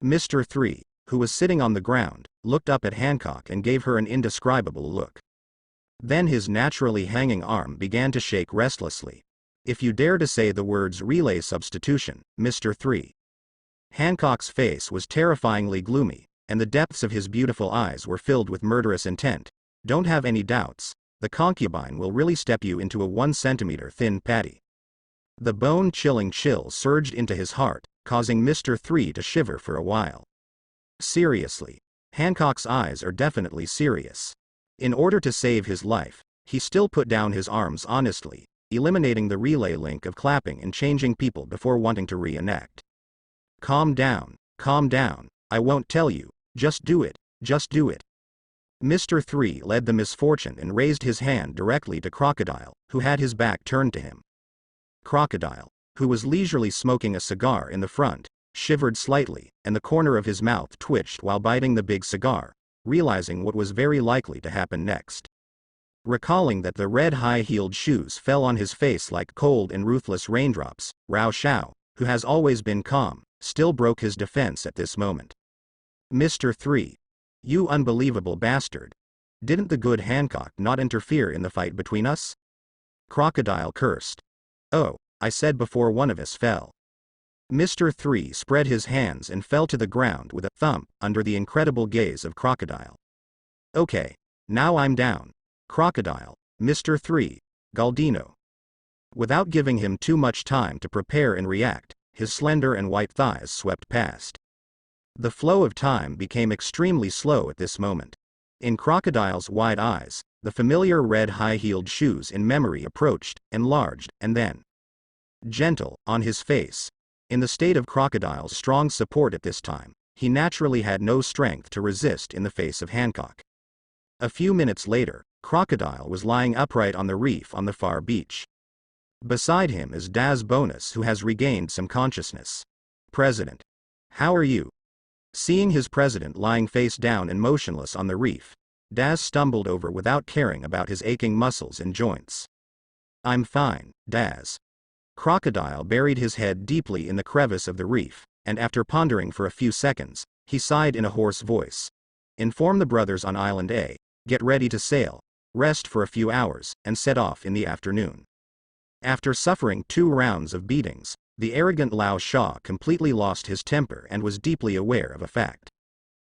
Mr. 3, who was sitting on the ground, looked up at Hancock and gave her an indescribable look. Then his naturally hanging arm began to shake restlessly. If you dare to say the words relay substitution, Mr. 3. Hancock's face was terrifyingly gloomy, and the depths of his beautiful eyes were filled with murderous intent. Don't have any doubts, the concubine will really step you into a 1 centimeter thin patty. The bone-chilling chill surged into his heart, causing Mr. 3 to shiver for a while. Seriously. Hancock's eyes are definitely serious. In order to save his life, he still put down his arms honestly, eliminating the relay link of clapping and changing people before wanting to reenact. Calm down, I won't tell you, just do it, just do it. Mr. 3 led the misfortune and raised his hand directly to Crocodile, who had his back turned to him. Crocodile, who was leisurely smoking a cigar in the front, shivered slightly, and the corner of his mouth twitched while biting the big cigar, realizing what was very likely to happen next. Recalling that the red high-heeled shoes fell on his face like cold and ruthless raindrops, Xiao, who has always been calm, still broke his defense at this moment. Mr. 3. You unbelievable bastard. Didn't the good Hancock not interfere in the fight between us? Crocodile cursed. Oh, I said before one of us fell. Mr. 3 spread his hands and fell to the ground with a thump under the incredible gaze of Crocodile. Okay, now I'm down. Crocodile, Mr. 3, Galdino. Without giving him too much time to prepare and react, his slender and white thighs swept past. The flow of time became extremely slow at this moment. In Crocodile's wide eyes, the familiar red high-heeled shoes in memory approached, enlarged, and then gentle, on his face. In the state of Crocodile's strong support at this time, he naturally had no strength to resist in the face of Hancock. A few minutes later, Crocodile was lying upright on the reef on the far beach. Beside him is Daz Bonus, who has regained some consciousness. President. How are you? Seeing his president lying face down and motionless on the reef, Daz stumbled over without caring about his aching muscles and joints. I'm fine, Daz. Crocodile buried his head deeply in the crevice of the reef, and after pondering for a few seconds, he sighed in a hoarse voice. Inform the brothers on Island A, get ready to sail, rest for a few hours, and set off in the afternoon. After suffering 2 rounds of beatings, the arrogant Lao Sha completely lost his temper and was deeply aware of a fact.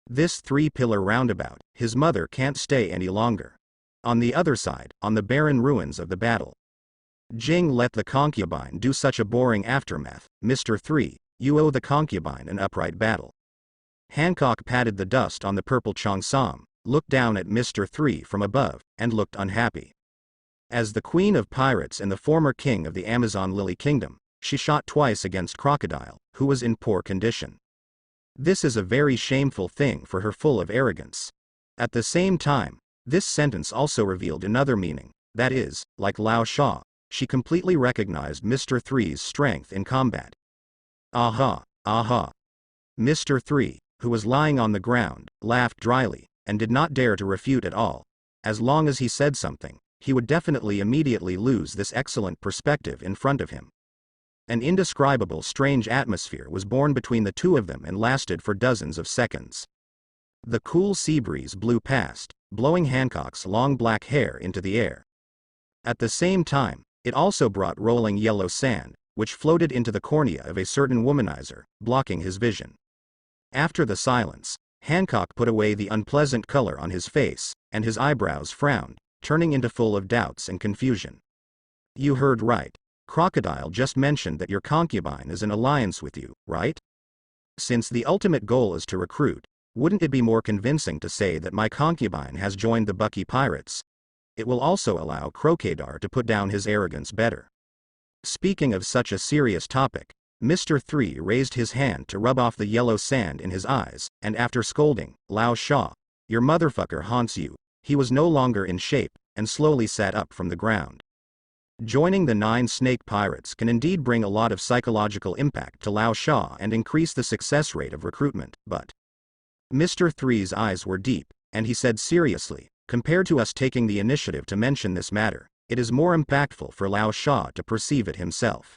This 3-pillar roundabout, his mother can't stay any longer. On the other side, on the barren ruins of the battle. Jhin let the concubine do such a boring aftermath. Mr. 3, you owe the concubine an upright battle. Hancock patted the dust on the purple cheongsam, looked down at Mr. 3 from above, and looked unhappy. As the queen of pirates and the former king of the Amazon Lily Kingdom, she shot twice against Crocodile, who was in poor condition. This is a very shameful thing for her, full of arrogance. At the same time, this sentence also revealed another meaning, that is, like Lao Sha, she completely recognized Mr. 3's strength in combat. Aha, aha. Mr. 3, who was lying on the ground, laughed dryly, and did not dare to refute at all. As long as he said something, he would definitely immediately lose this excellent perspective in front of him. An indescribable strange atmosphere was born between the two of them and lasted for dozens of seconds. The cool sea breeze blew past, blowing Hancock's long black hair into the air. At the same time, it also brought rolling yellow sand, which floated into the cornea of a certain womanizer, blocking his vision. After the silence, Hancock put away the unpleasant color on his face, and his eyebrows frowned, turning into full of doubts and confusion. You heard right. Crocodile just mentioned that your concubine is in alliance with you, right? Since the ultimate goal is to recruit, wouldn't it be more convincing to say that my concubine has joined the Bucky Pirates? It will also allow Crocodile to put down his arrogance better. Speaking of such a serious topic, Mr. 3 raised his hand to rub off the yellow sand in his eyes, and after scolding, Lao Sha, your motherfucker haunts you, he was no longer in shape, and slowly sat up from the ground. Joining the 9 snake pirates can indeed bring a lot of psychological impact to Lao Sha and increase the success rate of recruitment, but Mr. 3's eyes were deep, and he said seriously, compared to us taking the initiative to mention this matter, it is more impactful for Lao Sha to perceive it himself.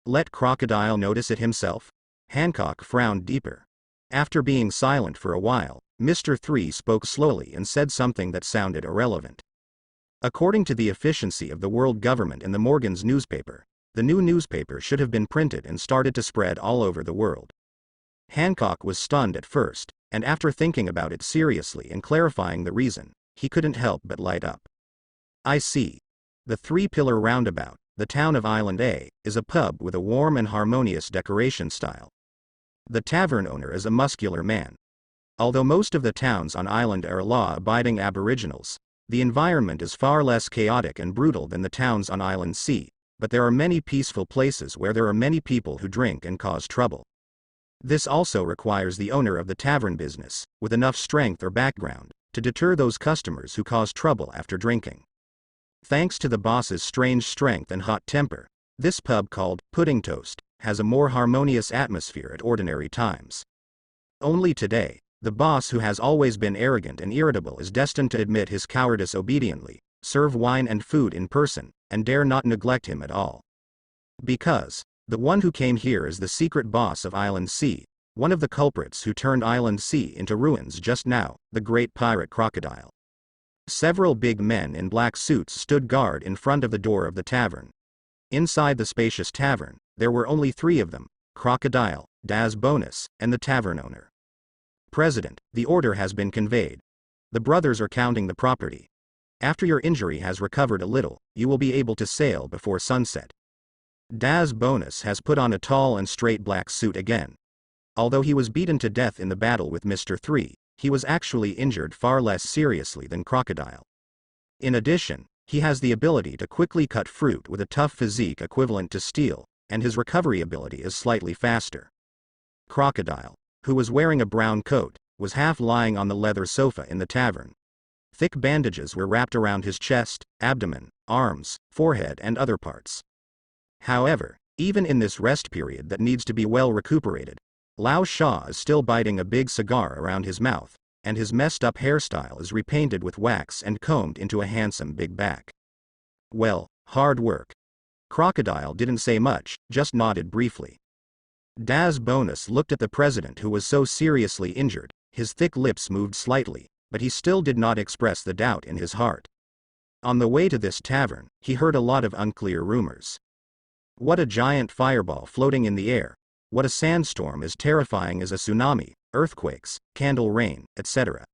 Let Crocodile notice it himself? Hancock frowned deeper. After being silent for a while, Mr. 3 spoke slowly and said something that sounded irrelevant. According to the efficiency of the world government and the Morgan's newspaper, the new newspaper should have been printed and started to spread all over the world. Hancock was stunned at first, and after thinking about it seriously and clarifying the reason, he couldn't help but light up. I see. The three-pillar roundabout, the town of Island A, is a pub with a warm and harmonious decoration style. The tavern owner is a muscular man. Although most of the towns on Island are law-abiding aboriginals, the environment is far less chaotic and brutal than the towns on Island C, but there are many peaceful places where there are many people who drink and cause trouble. This also requires the owner of the tavern business, with enough strength or background, to deter those customers who cause trouble after drinking. Thanks to the boss's strange strength and hot temper, this pub called Pudding Toast has a more harmonious atmosphere at ordinary times. Only today, the boss, who has always been arrogant and irritable, is destined to admit his cowardice obediently, serve wine and food in person, and dare not neglect him at all. Because the one who came here is the secret boss of Island C, one of the culprits who turned Island C into ruins just now, the great pirate Crocodile. Several big men in black suits stood guard in front of the door of the tavern. Inside the spacious tavern, there were only three of them: Crocodile, Daz Bonus, and the tavern owner. President, the order has been conveyed. The brothers are counting the property. After your injury has recovered a little, you will be able to sail before sunset. Daz Bonus has put on a tall and straight black suit again. Although he was beaten to death in the battle with Mr. 3, he was actually injured far less seriously than Crocodile. In addition, he has the ability to quickly cut fruit with a tough physique equivalent to steel, and his recovery ability is slightly faster. Crocodile, who was wearing a brown coat, was half lying on the leather sofa in the tavern. Thick bandages were wrapped around his chest, abdomen, arms, forehead and other parts. However, even in this rest period that needs to be well recuperated, Lao Sha is still biting a big cigar around his mouth, and his messed up hairstyle is repainted with wax and combed into a handsome big back. Well, hard work. Crocodile didn't say much, just nodded briefly. Daz Bonus looked at the president, who was so seriously injured. His thick lips moved slightly, but he still did not express the doubt in his heart. On the way to this tavern, he heard a lot of unclear rumors. What a giant fireball floating in the air, what a sandstorm as terrifying as a tsunami, earthquakes, candle rain, etc.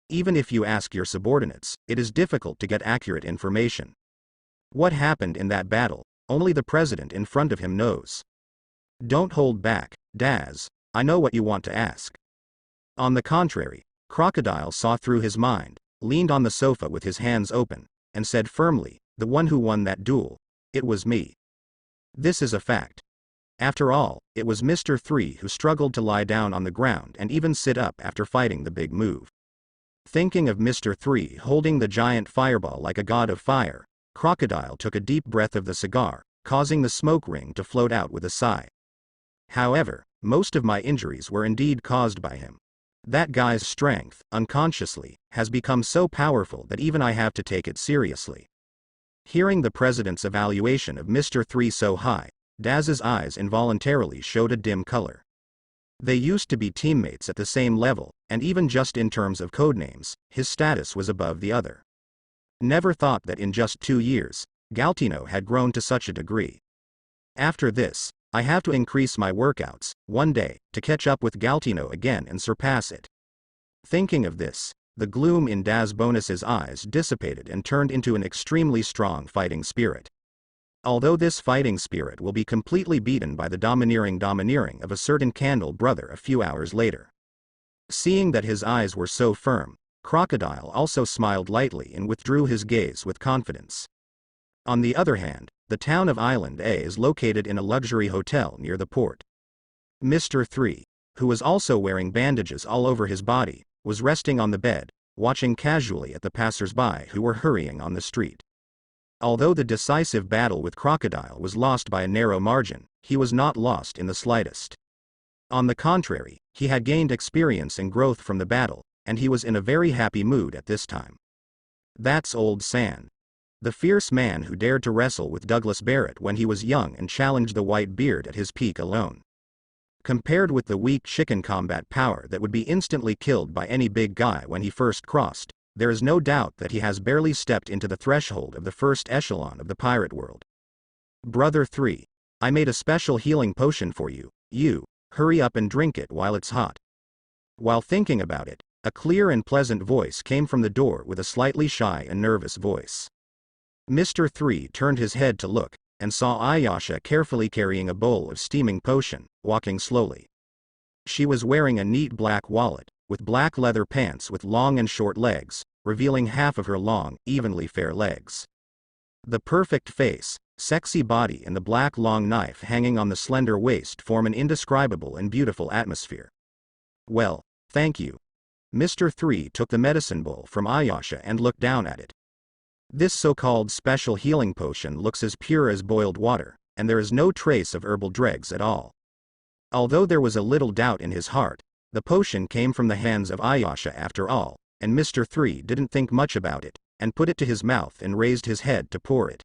Even if you ask your subordinates, it is difficult to get accurate information. What happened in that battle, only the president in front of him knows. Don't hold back, Daz, I know what you want to ask. On the contrary, Crocodile saw through his mind, leaned on the sofa with his hands open, and said firmly, the one who won that duel, it was me. This is a fact. After all, it was Mr. 3 who struggled to lie down on the ground and even sit up after fighting the big move. Thinking of Mr. 3 holding the giant fireball like a god of fire, Crocodile took a deep breath of the cigar, causing the smoke ring to float out with a sigh. However, most of my injuries were indeed caused by him. That guy's strength, unconsciously, has become so powerful that even I have to take it seriously. Hearing the president's evaluation of Mr. 3 so high, Daz's eyes involuntarily showed a dim color. They used to be teammates at the same level, and even just in terms of codenames, his status was above the other. Never thought that in just 2 years, Galtino had grown to such a degree. After this, I have to increase my workouts, one day, to catch up with Galtino again and surpass it. Thinking of this, the gloom in Daz Bonus's eyes dissipated and turned into an extremely strong fighting spirit. Although this fighting spirit will be completely beaten by the domineering of a certain Candle brother a few hours later. Seeing that his eyes were so firm, Crocodile also smiled lightly and withdrew his gaze with confidence. On the other hand, the town of Island A is located in a luxury hotel near the port. Mr. 3, who was also wearing bandages all over his body, was resting on the bed, watching casually at the passers-by who were hurrying on the street. Although the decisive battle with Crocodile was lost by a narrow margin, he was not lost in the slightest. On the contrary, he had gained experience and growth from the battle, and he was in a very happy mood at this time. That's old Sand. The fierce man who dared to wrestle with Douglas Barrett when he was young and challenged the White Beard at his peak alone. Compared with the weak chicken combat power that would be instantly killed by any big guy when he first crossed, there is no doubt that he has barely stepped into the threshold of the first echelon of the pirate world. Brother 3, I made a special healing potion for you, hurry up and drink it while it's hot. While thinking about it, a clear and pleasant voice came from the door with a slightly shy and nervous voice. Mr. 3 turned his head to look, and saw Ayasha carefully carrying a bowl of steaming potion, walking slowly. She was wearing a neat black wallet, with black leather pants with long and short legs, revealing half of her long, evenly fair legs. The perfect face, sexy body and the black long knife hanging on the slender waist form an indescribable and beautiful atmosphere. Well, thank you. Mr. 3 took the medicine bowl from Ayasha and looked down at it. This so-called special healing potion looks as pure as boiled water, and there is no trace of herbal dregs at all. Although there was a little doubt in his heart, the potion came from the hands of Ayasha after all, and Mr. 3 didn't think much about it, and put it to his mouth and raised his head to pour it.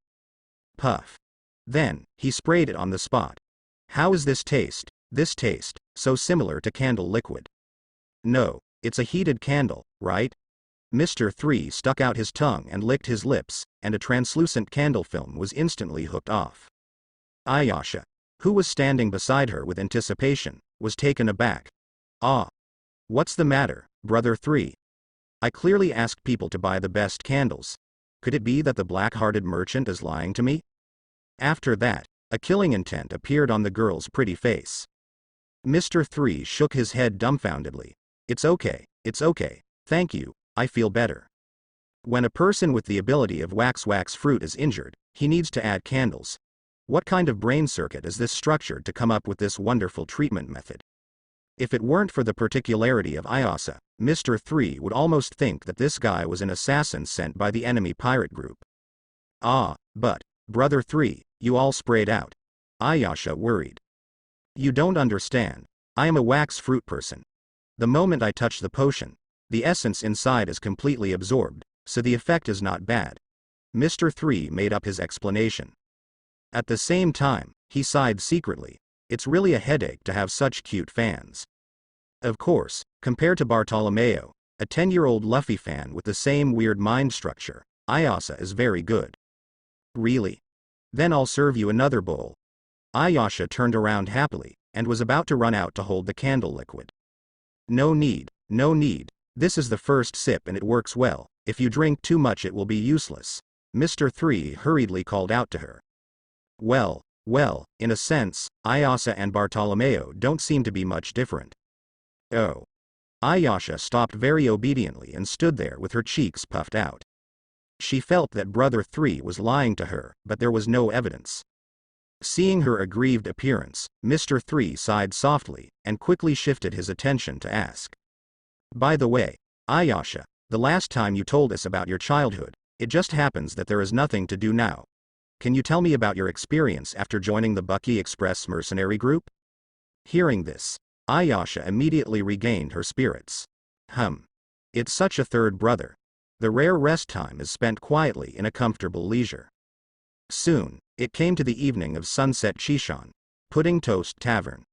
Puff. Then, he sprayed it on the spot. How is this taste, so similar to candle liquid? No, it's a heated candle, right? Mr. 3 stuck out his tongue and licked his lips, and a translucent candle film was instantly hooked off. Ayasha, who was standing beside her with anticipation, was taken aback. Ah. What's the matter, brother 3? I clearly asked people to buy the best candles. Could it be that the black-hearted merchant is lying to me? After that, a killing intent appeared on the girl's pretty face. Mr. 3 shook his head dumbfoundedly. It's okay, thank you, I feel better. When a person with the ability of wax fruit is injured, he needs to add candles. What kind of brain circuit is this structured to come up with this wonderful treatment method? If it weren't for the particularity of Ayasa, Mr. 3 would almost think that this guy was an assassin sent by the enemy pirate group. Ah, but, brother 3, you all sprayed out. Ayasha worried. You don't understand. I am a wax fruit person. The moment I touch the potion, the essence inside is completely absorbed, so the effect is not bad. Mr. 3 made up his explanation. At the same time, he sighed secretly. It's really a headache to have such cute fans. Of course, compared to Bartolomeo, a 10-year-old Luffy fan with the same weird mind structure, Ayasa is very good. Really? Then I'll serve you another bowl. Ayasha turned around happily, and was about to run out to hold the candle liquid. No need. This is the first sip and it works well. If you drink too much it will be useless. Mr. 3 hurriedly called out to her. Well, in a sense, Ayasa and Bartolomeo don't seem to be much different. Oh. Ayasha stopped very obediently and stood there with her cheeks puffed out. She felt that brother 3 was lying to her, but there was no evidence. Seeing her aggrieved appearance, Mr. 3 sighed softly, and quickly shifted his attention to ask. By the way, Ayasha, the last time you told us about your childhood, it just happens that there is nothing to do now. Can you tell me about your experience after joining the Bucky Express mercenary group? Hearing this, Ayasha immediately regained her spirits. It's such a third brother. The rare rest time is spent quietly in a comfortable leisure. Soon, it came to the evening of Sunset Chishan, Pudding Toast Tavern.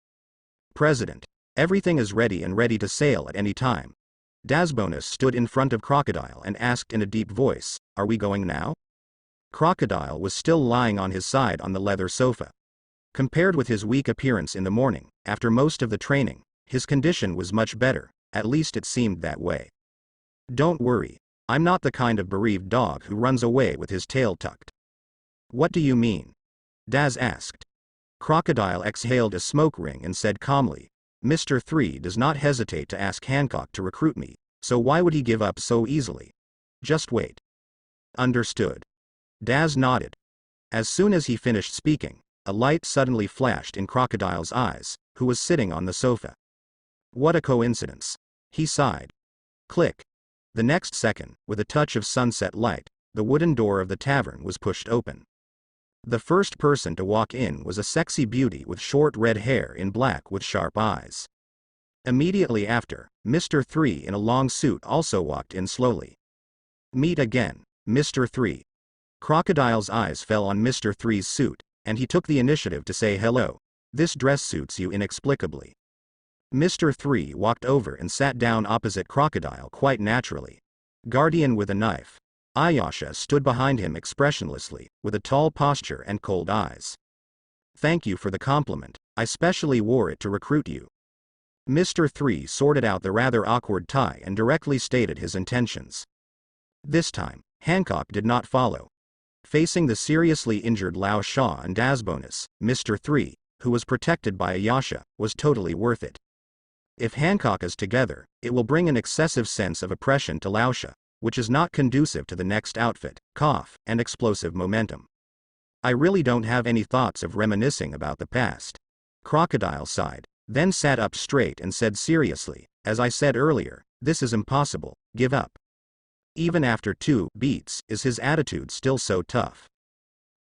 President, everything is ready and ready to sail at any time. Dasbonus stood in front of Crocodile and asked in a deep voice, are we going now? Crocodile was still lying on his side on the leather sofa. Compared with his weak appearance in the morning, after most of the training, his condition was much better, at least it seemed that way. Don't worry, I'm not the kind of bereaved dog who runs away with his tail tucked. What do you mean? Daz asked. Crocodile exhaled a smoke ring and said calmly, Mr. 3 does not hesitate to ask Hancock to recruit me, so why would he give up so easily? Just wait. Understood. Daz nodded. As soon as he finished speaking, a light suddenly flashed in Crocodile's eyes, who was sitting on the sofa. What a coincidence. He sighed. Click. The next second, with a touch of sunset light, the wooden door of the tavern was pushed open. The first person to walk in was a sexy beauty with short red hair in black with sharp eyes. Immediately after, Mr. 3 in a long suit also walked in slowly. Meet again, Mr. 3. Crocodile's eyes fell on Mr. 3's suit, and he took the initiative to say hello. This dress suits you inexplicably. Mr. 3 walked over and sat down opposite Crocodile quite naturally. Guardian with a knife. Ayasha stood behind him expressionlessly, with a tall posture and cold eyes. Thank you for the compliment, I specially wore it to recruit you. Mr. 3 sorted out the rather awkward tie and directly stated his intentions. This time, Hancock did not follow. Facing the seriously injured Lao Sha and Dasbonus, Mr. 3, who was protected by Ayasha, was totally worth it. If Hancock is together, it will bring an excessive sense of oppression to Laosha, which is not conducive to the next outfit, and explosive momentum. I really don't have any thoughts of reminiscing about the past. Crocodile sighed, then sat up straight and said seriously, as I said earlier, this is impossible, give up. Even after 2 beats, is his attitude still so tough?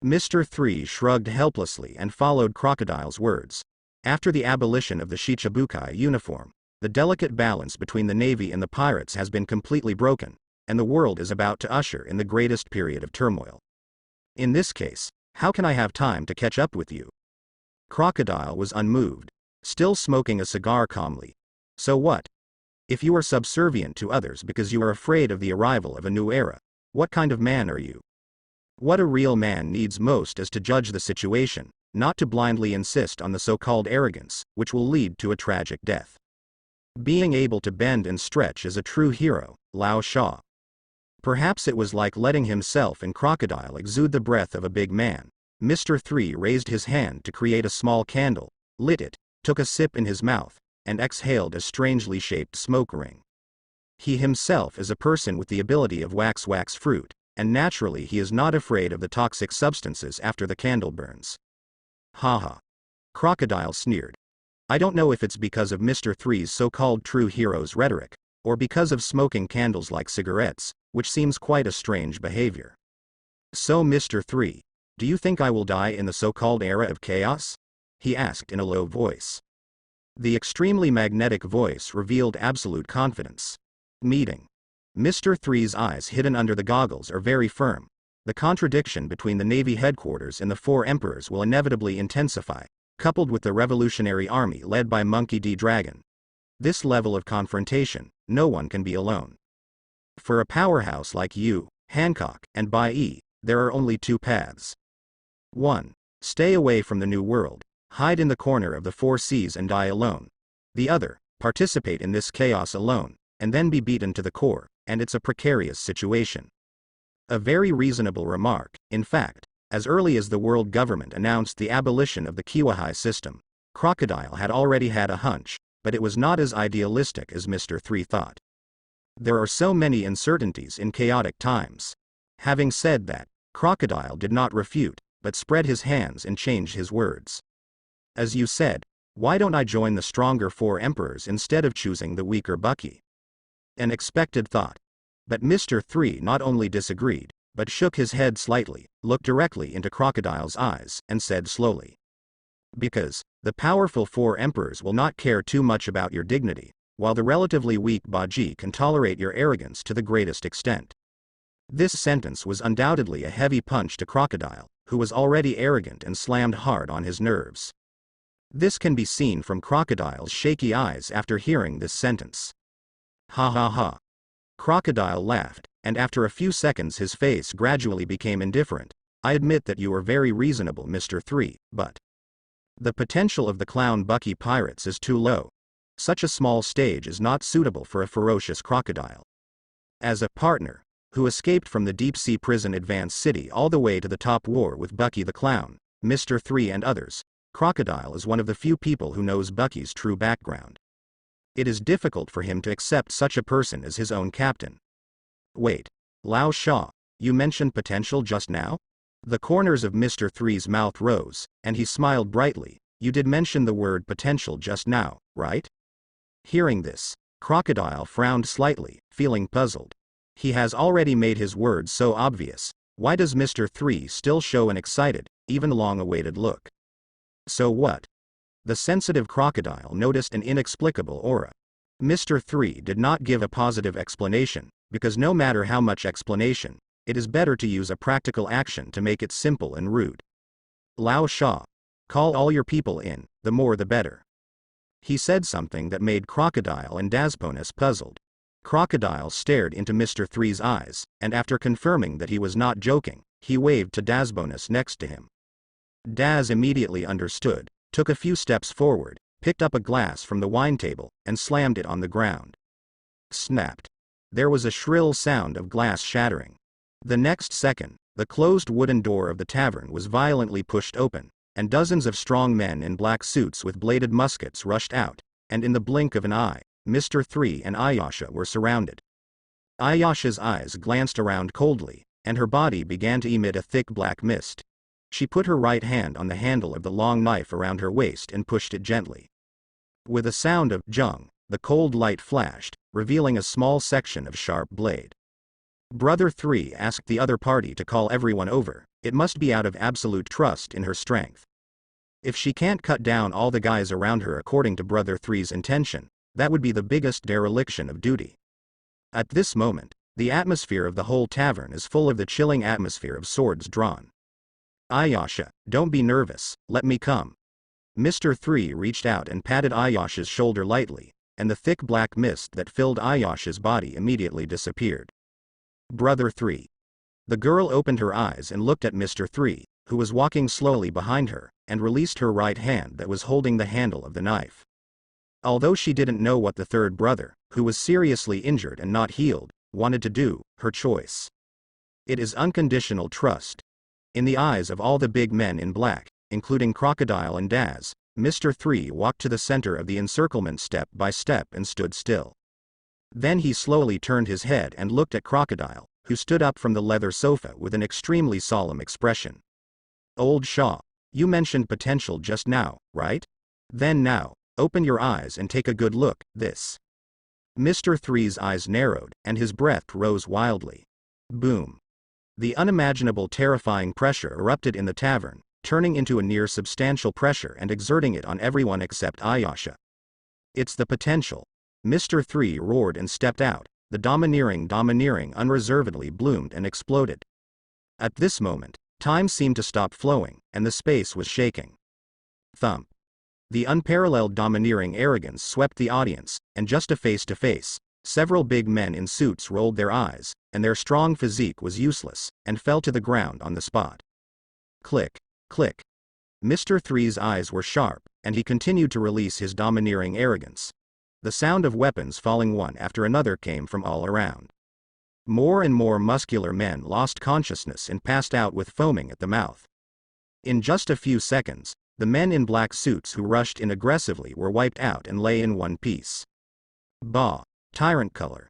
Mr. 3 shrugged helplessly and followed Crocodile's words. After the abolition of the Shicibukai uniform, the delicate balance between the Navy and the pirates has been completely broken, and the world is about to usher in the greatest period of turmoil. In this case, how can I have time to catch up with you? Crocodile was unmoved, still smoking a cigar calmly. So what? If you are subservient to others because you are afraid of the arrival of a new era, what kind of man are you? What a real man needs most is to judge the situation, not to blindly insist on the so-called arrogance, which will lead to a tragic death. Being able to bend and stretch is a true hero, Lao Sha. Perhaps it was like letting himself and Crocodile exude the breath of a big man. Mr. 3 raised his hand to create a small candle, lit it, took a sip in his mouth, and exhaled a strangely shaped smoke ring. He himself is a person with the ability of wax fruit, and naturally he is not afraid of the toxic substances after the candle burns. Haha. Crocodile sneered. I don't know if it's because of Mr. 3's so-called true hero's rhetoric, or because of smoking candles like cigarettes, which seems quite a strange behavior. So Mr. 3, do you think I will die in the so-called era of chaos? He asked in a low voice. The extremely magnetic voice revealed absolute confidence. Meeting. Mr. 3's eyes hidden under the goggles are very firm. The contradiction between the Navy headquarters and the 4 emperors will inevitably intensify, coupled with the revolutionary army led by Monkey D. Dragon. This level of confrontation, no one can be alone. For a powerhouse like you, Hancock, and Bai E, there are only 2 paths. 1. Stay away from the New World, hide in the corner of the 4 seas and die alone. The other, participate in this chaos alone, and then be beaten to the core, and it's a precarious situation. A very reasonable remark, in fact. As early as the world government announced the abolition of the Qiwuhai system, Crocodile had already had a hunch, but it was not as idealistic as Mr. 3 thought. There are so many uncertainties in chaotic times. Having said that, Crocodile did not refute, but spread his hands and changed his words. As you said, why don't I join the stronger 4 emperors instead of choosing the weaker Bucky? An expected thought. But Mr. 3 not only disagreed, but shook his head slightly, looked directly into Crocodile's eyes, and said slowly. Because, the powerful 4 emperors will not care too much about your dignity, while the relatively weak Baji can tolerate your arrogance to the greatest extent. This sentence was undoubtedly a heavy punch to Crocodile, who was already arrogant and slammed hard on his nerves. This can be seen from Crocodile's shaky eyes after hearing this sentence. Ha ha ha. Crocodile laughed, and after a few seconds his face gradually became indifferent. I admit that you are very reasonable, Mr. 3, but the potential of the clown Bucky pirates is too low. Such a small stage is not suitable for a ferocious crocodile. As a partner, who escaped from the deep-sea prison Advance City all the way to the top war with Bucky the Clown, Mr. 3 and others, Crocodile is one of the few people who knows Bucky's true background. It is difficult for him to accept such a person as his own captain. Wait, Lao Sha, you mentioned potential just now? The corners of Mr. 3's mouth rose, and he smiled brightly. You did mention the word potential just now, right? Hearing this, Crocodile frowned slightly, feeling puzzled. He has already made his words so obvious. Why does Mr. 3 still show an excited, even long-awaited look? So what? The sensitive Crocodile noticed an inexplicable aura. Mr. 3 did not give a positive explanation, because no matter how much explanation, it is better to use a practical action to make it simple and rude. Lao Sha, call all your people in, the more the better. He said something that made Crocodile and Dasbonus puzzled. Crocodile stared into Mr. 3's eyes, and after confirming that he was not joking, he waved to Dasbonus next to him. Daz immediately understood, took a few steps forward, picked up a glass from the wine table, and slammed it on the ground. Snapped. There was a shrill sound of glass shattering. The next second, the closed wooden door of the tavern was violently pushed open, and dozens of strong men in black suits with bladed muskets rushed out, and in the blink of an eye, Mr. 3 and Ayasha were surrounded. Ayasha's eyes glanced around coldly, and her body began to emit a thick black mist. She put her right hand on the handle of the long knife around her waist and pushed it gently. With a sound of "jung," the cold light flashed, revealing a small section of sharp blade. Brother 3 asked the other party to call everyone over. It must be out of absolute trust in her strength. If she can't cut down all the guys around her according to Brother 3's intention, that would be the biggest dereliction of duty. At this moment, the atmosphere of the whole tavern is full of the chilling atmosphere of swords drawn. Ayasha, don't be nervous, let me come. Mr. 3 reached out and patted Ayasha's shoulder lightly, and the thick black mist that filled Ayasha's body immediately disappeared. Brother 3. The girl opened her eyes and looked at Mr. 3, who was walking slowly behind her, and released her right hand that was holding the handle of the knife. Although she didn't know what the third brother, who was seriously injured and not healed, wanted to do, her choice. It is unconditional trust. In the eyes of all the big men in black, including Crocodile and Daz, Mr. 3 walked to the center of the encirclement step by step and stood still. Then he slowly turned his head and looked at Crocodile, who stood up from the leather sofa with an extremely solemn expression. Old Shaw, you mentioned potential just now, right? Then now, open your eyes and take a good look, this. Mr. 3's eyes narrowed, and his breath rose wildly. Boom. The unimaginable terrifying pressure erupted in the tavern, turning into a near substantial pressure and exerting it on everyone except Ayasha. It's the potential. Mr. 3 roared and stepped out. The domineering unreservedly bloomed and exploded. At this moment, time seemed to stop flowing, and the space was shaking. Thump. The unparalleled domineering arrogance swept the audience, and just face to face, several big men in suits rolled their eyes, and their strong physique was useless, and fell to the ground on the spot. Click, click. Mr. 3's eyes were sharp, and he continued to release his domineering arrogance. The sound of weapons falling one after another came from all around. More and more muscular men lost consciousness and passed out with foaming at the mouth. In just a few seconds, the men in black suits who rushed in aggressively were wiped out and lay in one piece. Bah! Tyrant color.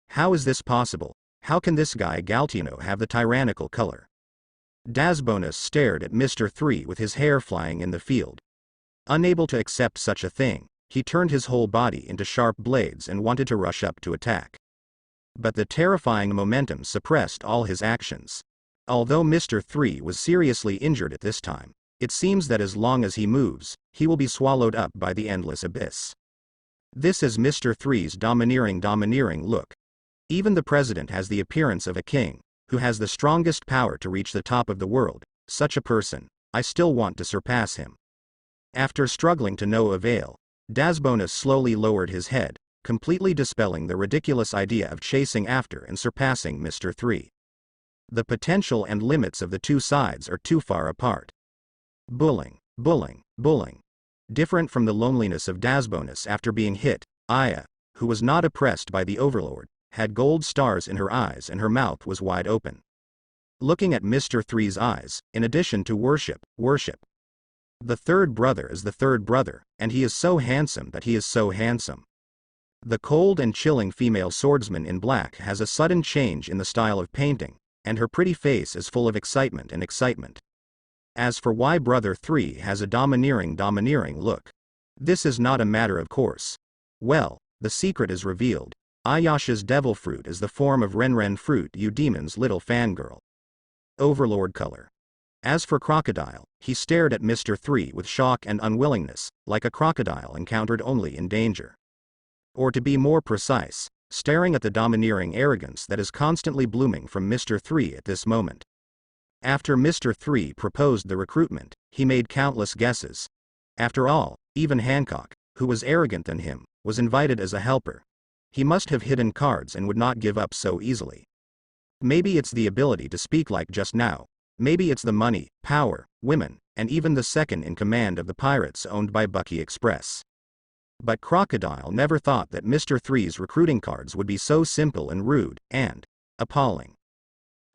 How is this possible? How can this guy Galtino have the tyrannical color? Dasbonus stared at Mr. 3 with his hair flying in the field. Unable to accept such a thing, he turned his whole body into sharp blades and wanted to rush up to attack. But the terrifying momentum suppressed all his actions. Although Mr. 3 was seriously injured at this time, it seems that as long as he moves, he will be swallowed up by the endless abyss. This is Mr. 3's domineering look. Even the president has the appearance of a king, who has the strongest power to reach the top of the world. Such a person, I still want to surpass him. After struggling to no avail, Dasbonus slowly lowered his head, completely dispelling the ridiculous idea of chasing after and surpassing Mr. 3. The potential and limits of the two sides are too far apart. Bullying. Different from the loneliness of Dasbonus after being hit, Aya, who was not oppressed by the overlord, had gold stars in her eyes and her mouth was wide open. Looking at Mr. 3's eyes, in addition to worship. The third brother is the third brother, and he is so handsome that he is so handsome. The cold and chilling female swordsman in black has a sudden change in the style of painting, and her pretty face is full of excitement. As for why Brother 3 has a domineering look, this is not a matter of course. Well, the secret is revealed. Ayasha's devil fruit is the form of Renren fruit, you demon's little fangirl. Overlord color. As for Crocodile, he stared at Mr. 3 with shock and unwillingness, like a crocodile encountered only in danger. Or to be more precise, staring at the domineering arrogance that is constantly blooming from Mr. 3 at this moment. After Mr. 3 proposed the recruitment, he made countless guesses. After all, even Hancock, who was arrogant than him, was invited as a helper. He must have hidden cards and would not give up so easily. Maybe it's the ability to speak like just now. Maybe it's the money, power, women. and even the second in command of the pirates owned by Bucky Express. But Crocodile never thought that Mr. Three's recruiting cards would be so simple and rude, and appalling.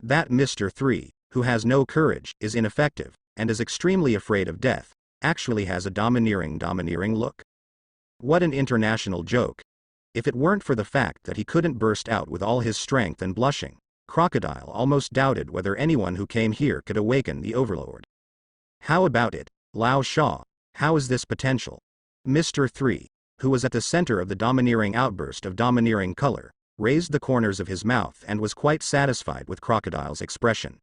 That Mr. Three, who has no courage, is ineffective, and is extremely afraid of death, actually has a domineering look. What an international joke. If it weren't for the fact that he couldn't burst out with all his strength and blushing, Crocodile almost doubted whether anyone who came here could awaken the Overlord. How about it, Lao Sha? How is this potential? Mr. Three, who was at the center of the domineering outburst of domineering color, raised the corners of his mouth and was quite satisfied with Crocodile's expression.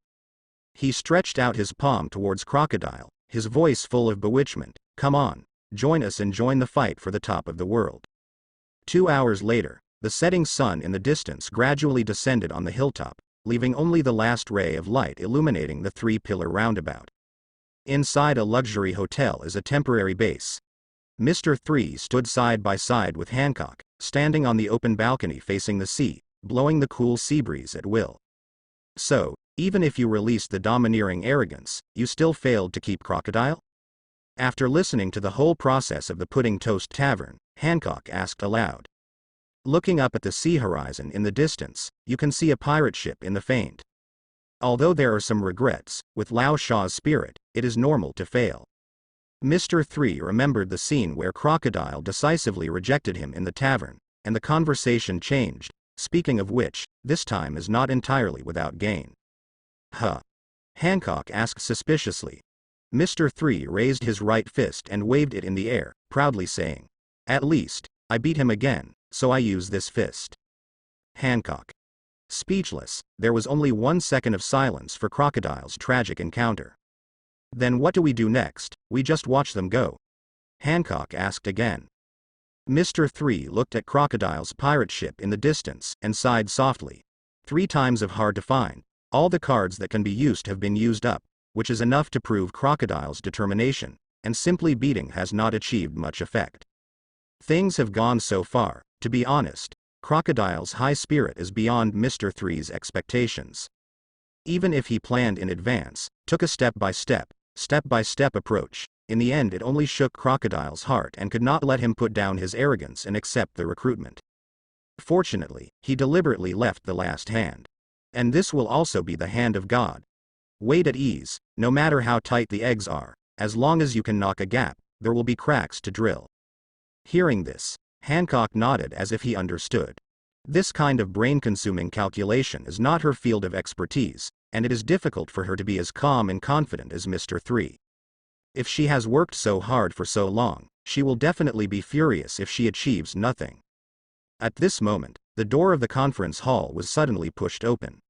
He stretched out his palm towards Crocodile, his voice full of bewitchment. Come on, join us and join the fight for the top of the world. 2 hours later, the setting sun in the distance gradually descended on the hilltop, leaving only the last ray of light illuminating the three-pillar roundabout. Inside a luxury hotel is a temporary base. Mr. Three stood side by side with Hancock, standing on the open balcony facing the sea, blowing the cool sea breeze at will. So, even if you released the domineering arrogance, you still failed to keep Crocodile? After listening to the whole process of the Pudding Toast Tavern, Hancock asked aloud. Looking up at the sea horizon in the distance, you can see a pirate ship in the faint. Although there are some regrets, with Lao Sha's spirit, it is normal to fail. Mr. Three remembered the scene where Crocodile decisively rejected him in the tavern, and the conversation changed, speaking of which, this time is not entirely without gain. Huh? Hancock asked suspiciously. Mr. Three raised his right fist and waved it in the air, proudly saying, "At least, I beat him again, so I use this fist." Hancock. Speechless, there was only 1 second of silence for Crocodile's tragic encounter. Then what do we do next? We just watch them go? Hancock asked again. Mr. Three looked at Crocodile's pirate ship in the distance and sighed softly. 3 times of hard to find. All the cards that can be used have been used up, which is enough to prove Crocodile's determination, and simply beating has not achieved much effect. Things have gone so far, to be honest, Crocodile's high spirit is beyond Mr. Three's expectations. Even if he planned in advance, took a step-by-step approach, in the end it only shook Crocodile's heart and could not let him put down his arrogance and accept the recruitment. Fortunately, he deliberately left the last hand. And this will also be the hand of God. Wait at ease, no matter how tight the eggs are, as long as you can knock a gap, there will be cracks to drill. Hearing this, Hancock nodded as if he understood. This kind of brain-consuming calculation is not her field of expertise, and it is difficult for her to be as calm and confident as Mr. Three. If she has worked so hard for so long, she will definitely be furious if she achieves nothing. At this moment, the door of the conference hall was suddenly pushed open.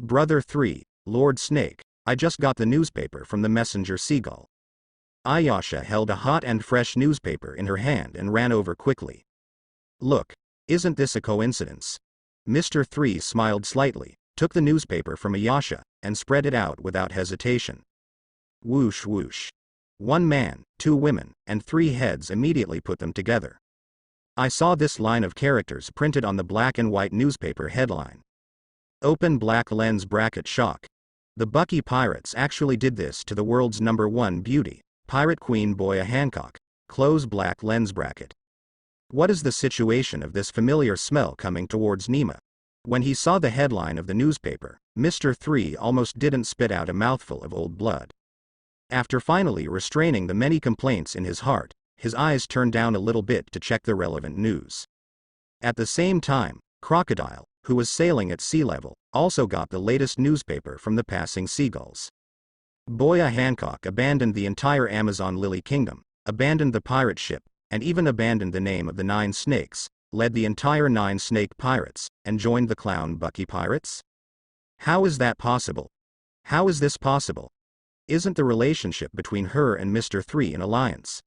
Brother Three, Lord Snake, I just got the newspaper from the messenger seagull. Ayasha held a hot and fresh newspaper in her hand and ran over quickly. Look, isn't this a coincidence? Mr. Three smiled slightly, took the newspaper from Ayasha, and spread it out without hesitation. Whoosh whoosh. 1 man, 2 women, and 3 heads immediately put them together. I saw this line of characters printed on the black and white newspaper headline. Open black lens bracket shock. The Bucky Pirates actually did this to the world's #1 beauty, Pirate Queen Boya Hancock. Close black lens bracket. What is the situation of this familiar smell coming towards Nima? When he saw the headline of the newspaper, Mr. Three almost didn't spit out a mouthful of old blood. After finally restraining the many complaints in his heart, his eyes turned down a little bit to check the relevant news. At the same time, Crocodile, who was sailing at sea level, also got the latest newspaper from the passing seagulls. Boya Hancock abandoned the entire Amazon Lily Kingdom, abandoned the pirate ship, and even abandoned the name of the 9 snakes, led the entire 9 snake pirates, and joined the clown Bucky Pirates? How is that possible? How is this possible? Isn't the relationship between her and Mr. Three an alliance?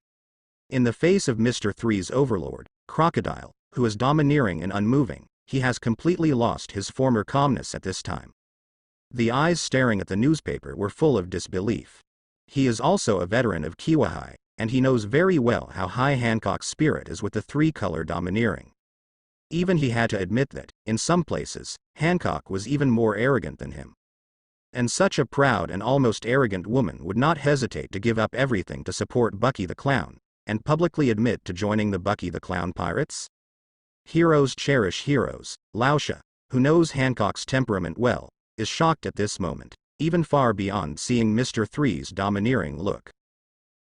In the face of Mr. Three's overlord, Crocodile, who is domineering and unmoving, he has completely lost his former calmness at this time. The eyes staring at the newspaper were full of disbelief. He is also a veteran of Qiwuhai, and he knows very well how high Hancock's spirit is with the 3-color domineering. Even he had to admit that, in some places, Hancock was even more arrogant than him. And such a proud and almost arrogant woman would not hesitate to give up everything to support Bucky the Clown, and publicly admit to joining the Bucky the Clown pirates? Heroes cherish heroes. Laosha, who knows Hancock's temperament well, is shocked at this moment, even far beyond seeing Mr. Three's domineering look.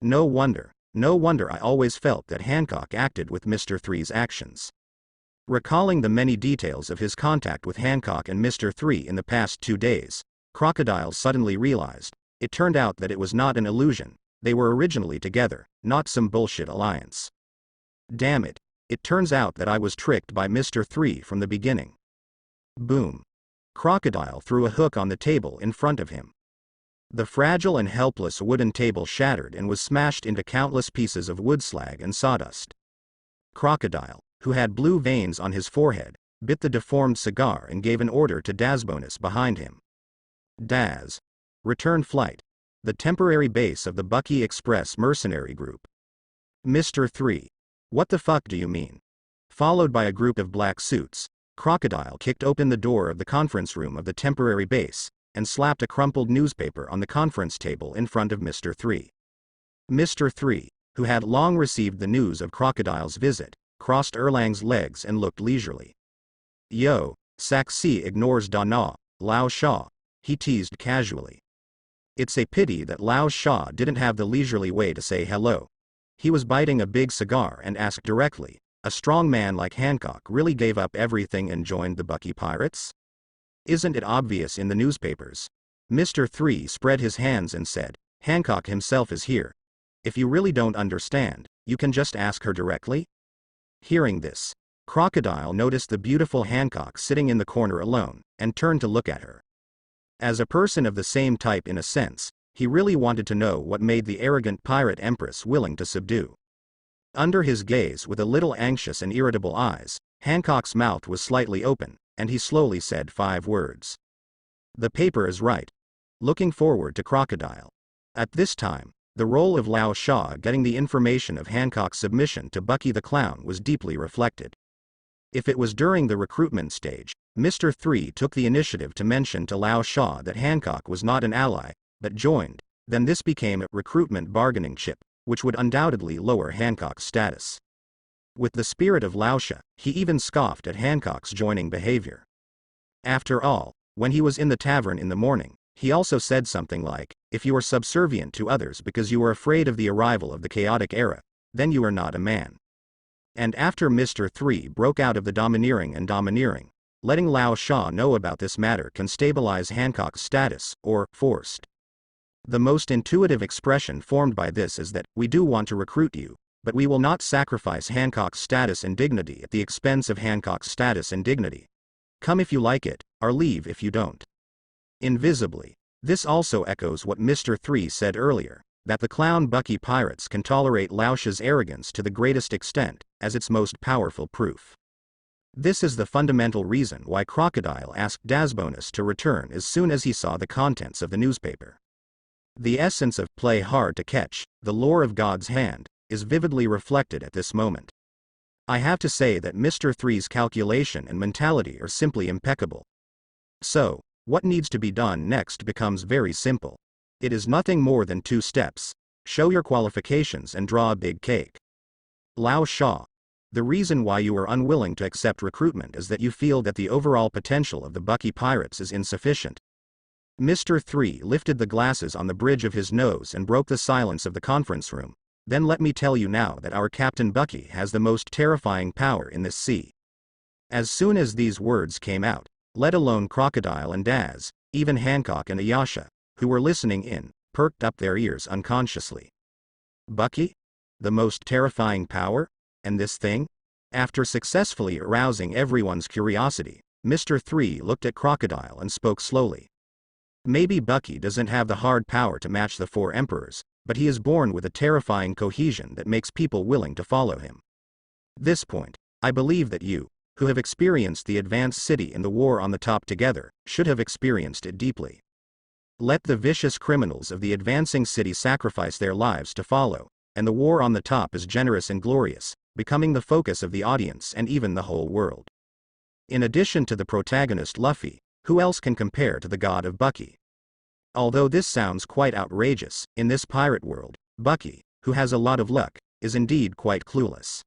No wonder I always felt that Hancock acted with Mr. Three's actions. Recalling the many details of his contact with Hancock and Mr. Three in the past 2 days, Crocodile suddenly realized, it turned out that it was not an illusion, they were originally together, not some bullshit alliance. Damn it, it turns out that I was tricked by Mr. Three from the beginning. Boom. Crocodile threw a hook on the table in front of him. The fragile and helpless wooden table shattered and was smashed into countless pieces of wood slag and sawdust. Crocodile, who had blue veins on his forehead, bit the deformed cigar and gave an order to Dazbonus behind him. Daz. Return flight. The temporary base of the Bucky Express mercenary group. Mr. Three. What the fuck do you mean? Followed by a group of black suits, Crocodile kicked open the door of the conference room of the temporary base, and slapped a crumpled newspaper on the conference table in front of Mr. Three. Mr. Three, who had long received the news of Crocodile's visit, crossed Erlang's legs and looked leisurely. Yo, Saxi ignores Dana, Lao Sha, he teased casually. It's a pity that Lao Sha didn't have the leisurely way to say hello. He was biting a big cigar and asked directly, a strong man like Hancock really gave up everything and joined the Bucky Pirates? Isn't it obvious in the newspapers? Mr. Three spread his hands and said, Hancock himself is here. If you really don't understand, you can just ask her directly? Hearing this, Crocodile noticed the beautiful Hancock sitting in the corner alone, and turned to look at her. As a person of the same type in a sense, he really wanted to know what made the arrogant pirate empress willing to subdue. Under his gaze with a little anxious and irritable eyes, Hancock's mouth was slightly open, and he slowly said 5 words. The paper is right. Looking forward to Crocodile. At this time, the role of Lao Sha getting the information of Hancock's submission to Bucky the Clown was deeply reflected. If it was during the recruitment stage, Mr. Three took the initiative to mention to Lao Sha that Hancock was not an ally, but joined, then this became a recruitment bargaining chip, which would undoubtedly lower Hancock's status. With the spirit of Lao Sha, he even scoffed at Hancock's joining behavior. After all, when he was in the tavern in the morning, he also said something like, if you are subservient to others because you are afraid of the arrival of the chaotic era, then you are not a man. And after Mr. Three broke out of the domineering, letting Lao Sha know about this matter can stabilize Hancock's status, or forced. The most intuitive expression formed by this is that, we do want to recruit you, but we will not sacrifice Hancock's status and dignity at the expense of Hancock's status and dignity. Come if you like it, or leave if you don't. Invisibly, this also echoes what Mr. Three said earlier, that the clown Bucky pirates can tolerate Lao Sha's arrogance to the greatest extent, as its most powerful proof. This is the fundamental reason why Crocodile asked Dazbonus to return as soon as he saw the contents of the newspaper. The essence of play hard to catch, the lore of God's hand, is vividly reflected at this moment. I have to say that Mr. Three's calculation and mentality are simply impeccable. So, what needs to be done next becomes very simple. It is nothing more than 2 steps. Show your qualifications and draw a big cake. Lao Sha. The reason why you are unwilling to accept recruitment is that you feel that the overall potential of the Bucky Pirates is insufficient. Mr. Three lifted the glasses on the bridge of his nose and broke the silence of the conference room. Then let me tell you now that our Captain Bucky has the most terrifying power in this sea. As soon as these words came out, let alone Crocodile and Daz, even Hancock and Ayasha, who were listening in, perked up their ears unconsciously. Bucky? The most terrifying power? And this thing? After successfully arousing everyone's curiosity, Mr. Three looked at Crocodile and spoke slowly. Maybe Bucky doesn't have the hard power to match the 4 emperors, but he is born with a terrifying cohesion that makes people willing to follow him. This point, I believe that you, who have experienced the advanced city and the war on the top together, should have experienced it deeply. Let the vicious criminals of the advancing city sacrifice their lives to follow, and the war on the top is generous and glorious, becoming the focus of the audience and even the whole world. In addition to the protagonist Luffy, who else can compare to the god of Bucky? Although this sounds quite outrageous, in this pirate world, Bucky, who has a lot of luck, is indeed quite clueless.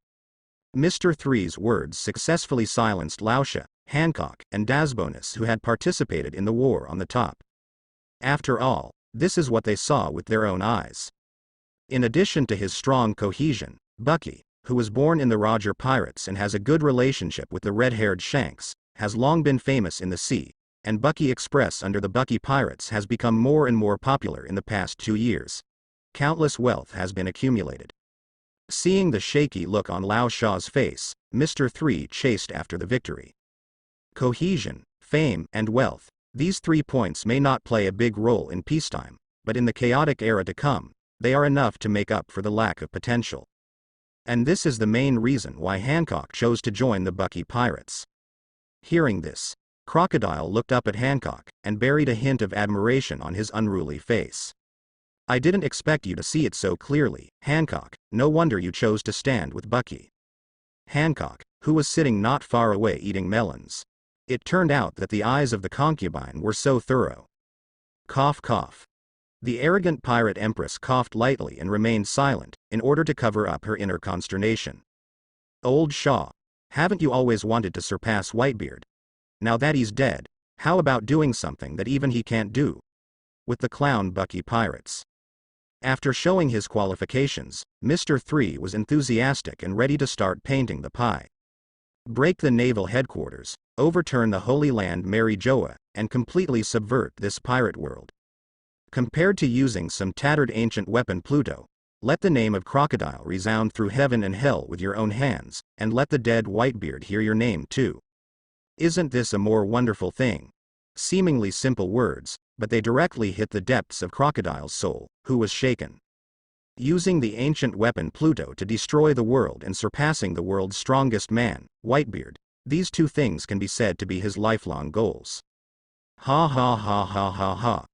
Mr. Three's words successfully silenced Laosha, Hancock, and Dasbonus, who had participated in the war on the top. After all, this is what they saw with their own eyes. In addition to his strong cohesion, Bucky, who was born in the Roger Pirates and has a good relationship with the red-haired Shanks, has long been famous in the sea, and Bucky Express under the Bucky Pirates has become more and more popular in the past 2 years. Countless wealth has been accumulated. Seeing the shaky look on Lao Sha's face, Mr. Three chased after the victory. Cohesion, fame, and wealth, these 3 points may not play a big role in peacetime, but in the chaotic era to come, they are enough to make up for the lack of potential. And this is the main reason why Hancock chose to join the Bucky Pirates. Hearing this, Crocodile looked up at Hancock and buried a hint of admiration on his unruly face. I didn't expect you to see it so clearly, Hancock, no wonder you chose to stand with Bucky. Hancock, who was sitting not far away eating melons. It turned out that the eyes of the concubine were so thorough. Cough cough. The arrogant pirate empress coughed lightly and remained silent, in order to cover up her inner consternation. Old Shaw, haven't you always wanted to surpass Whitebeard? Now that he's dead, how about doing something that even he can't do? With the clown Bucky Pirates. After showing his qualifications, Mr. Three was enthusiastic and ready to start painting the pie. Break the naval headquarters, overturn the Holy Land Mary Joa, and completely subvert this pirate world. Compared to using some tattered ancient weapon Pluto, let the name of Crocodile resound through heaven and hell with your own hands, and let the dead Whitebeard hear your name too. Isn't this a more wonderful thing? Seemingly simple words, but they directly hit the depths of Crocodile's soul, who was shaken. Using the ancient weapon Pluto to destroy the world and surpassing the world's strongest man, Whitebeard, these 2 things can be said to be his lifelong goals. Ha ha ha ha ha ha.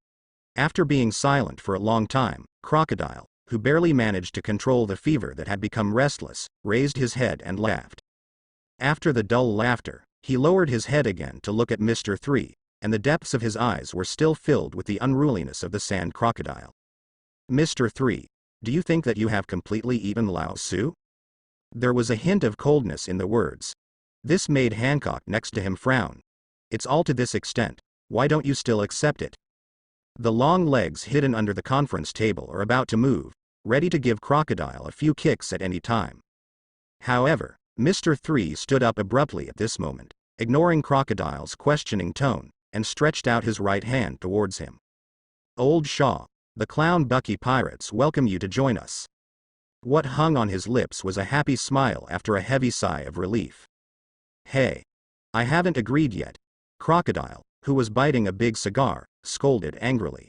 After being silent for a long time, Crocodile, who barely managed to control the fever that had become restless, raised his head and laughed. After the dull laughter, he lowered his head again to look at Mr. Three, and the depths of his eyes were still filled with the unruliness of the sand crocodile. Mr. Three, do you think that you have completely eaten Lao Su? There was a hint of coldness in the words. This made Hancock next to him frown. It's all to this extent, why don't you still accept it? The long legs hidden under the conference table are about to move, ready to give Crocodile a few kicks at any time. However, Mr. Three stood up abruptly at this moment, ignoring Crocodile's questioning tone, and stretched out his right hand towards him. Old Shaw, the clown Bucky Pirates welcome you to join us. What hung on his lips was a happy smile after a heavy sigh of relief. Hey! I haven't agreed yet. Crocodile, who was biting a big cigar, scolded angrily.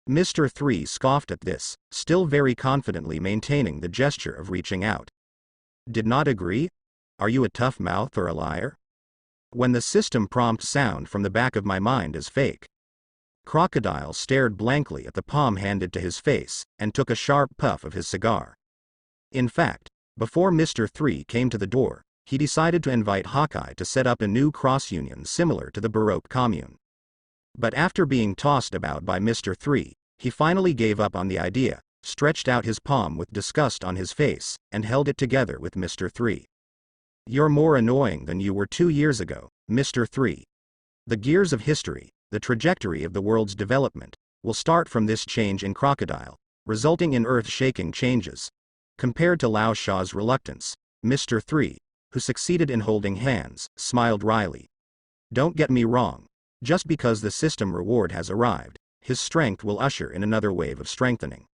Mr. Three scoffed at this, still very confidently maintaining the gesture of reaching out. Did not agree? Are you a tough mouth or a liar? When the system prompt sound from the back of my mind is fake. Crocodile stared blankly at the palm handed to his face, and took a sharp puff of his cigar. In fact, before Mr. Three came to the door, he decided to invite Hawkeye to set up a new cross-union similar to the Baroque Commune. But after being tossed about by Mr. Three, he finally gave up on the idea, stretched out his palm with disgust on his face, and held it together with Mr. Three. You're more annoying than you were 2 years ago, Mr. Three. The gears of history, the trajectory of the world's development, will start from this change in Crocodile, resulting in earth-shaking changes. Compared to Lao Sha's reluctance, Mr. Three, who succeeded in holding hands, smiled wryly. Don't get me wrong. Just because the system reward has arrived, his strength will usher in another wave of strengthening.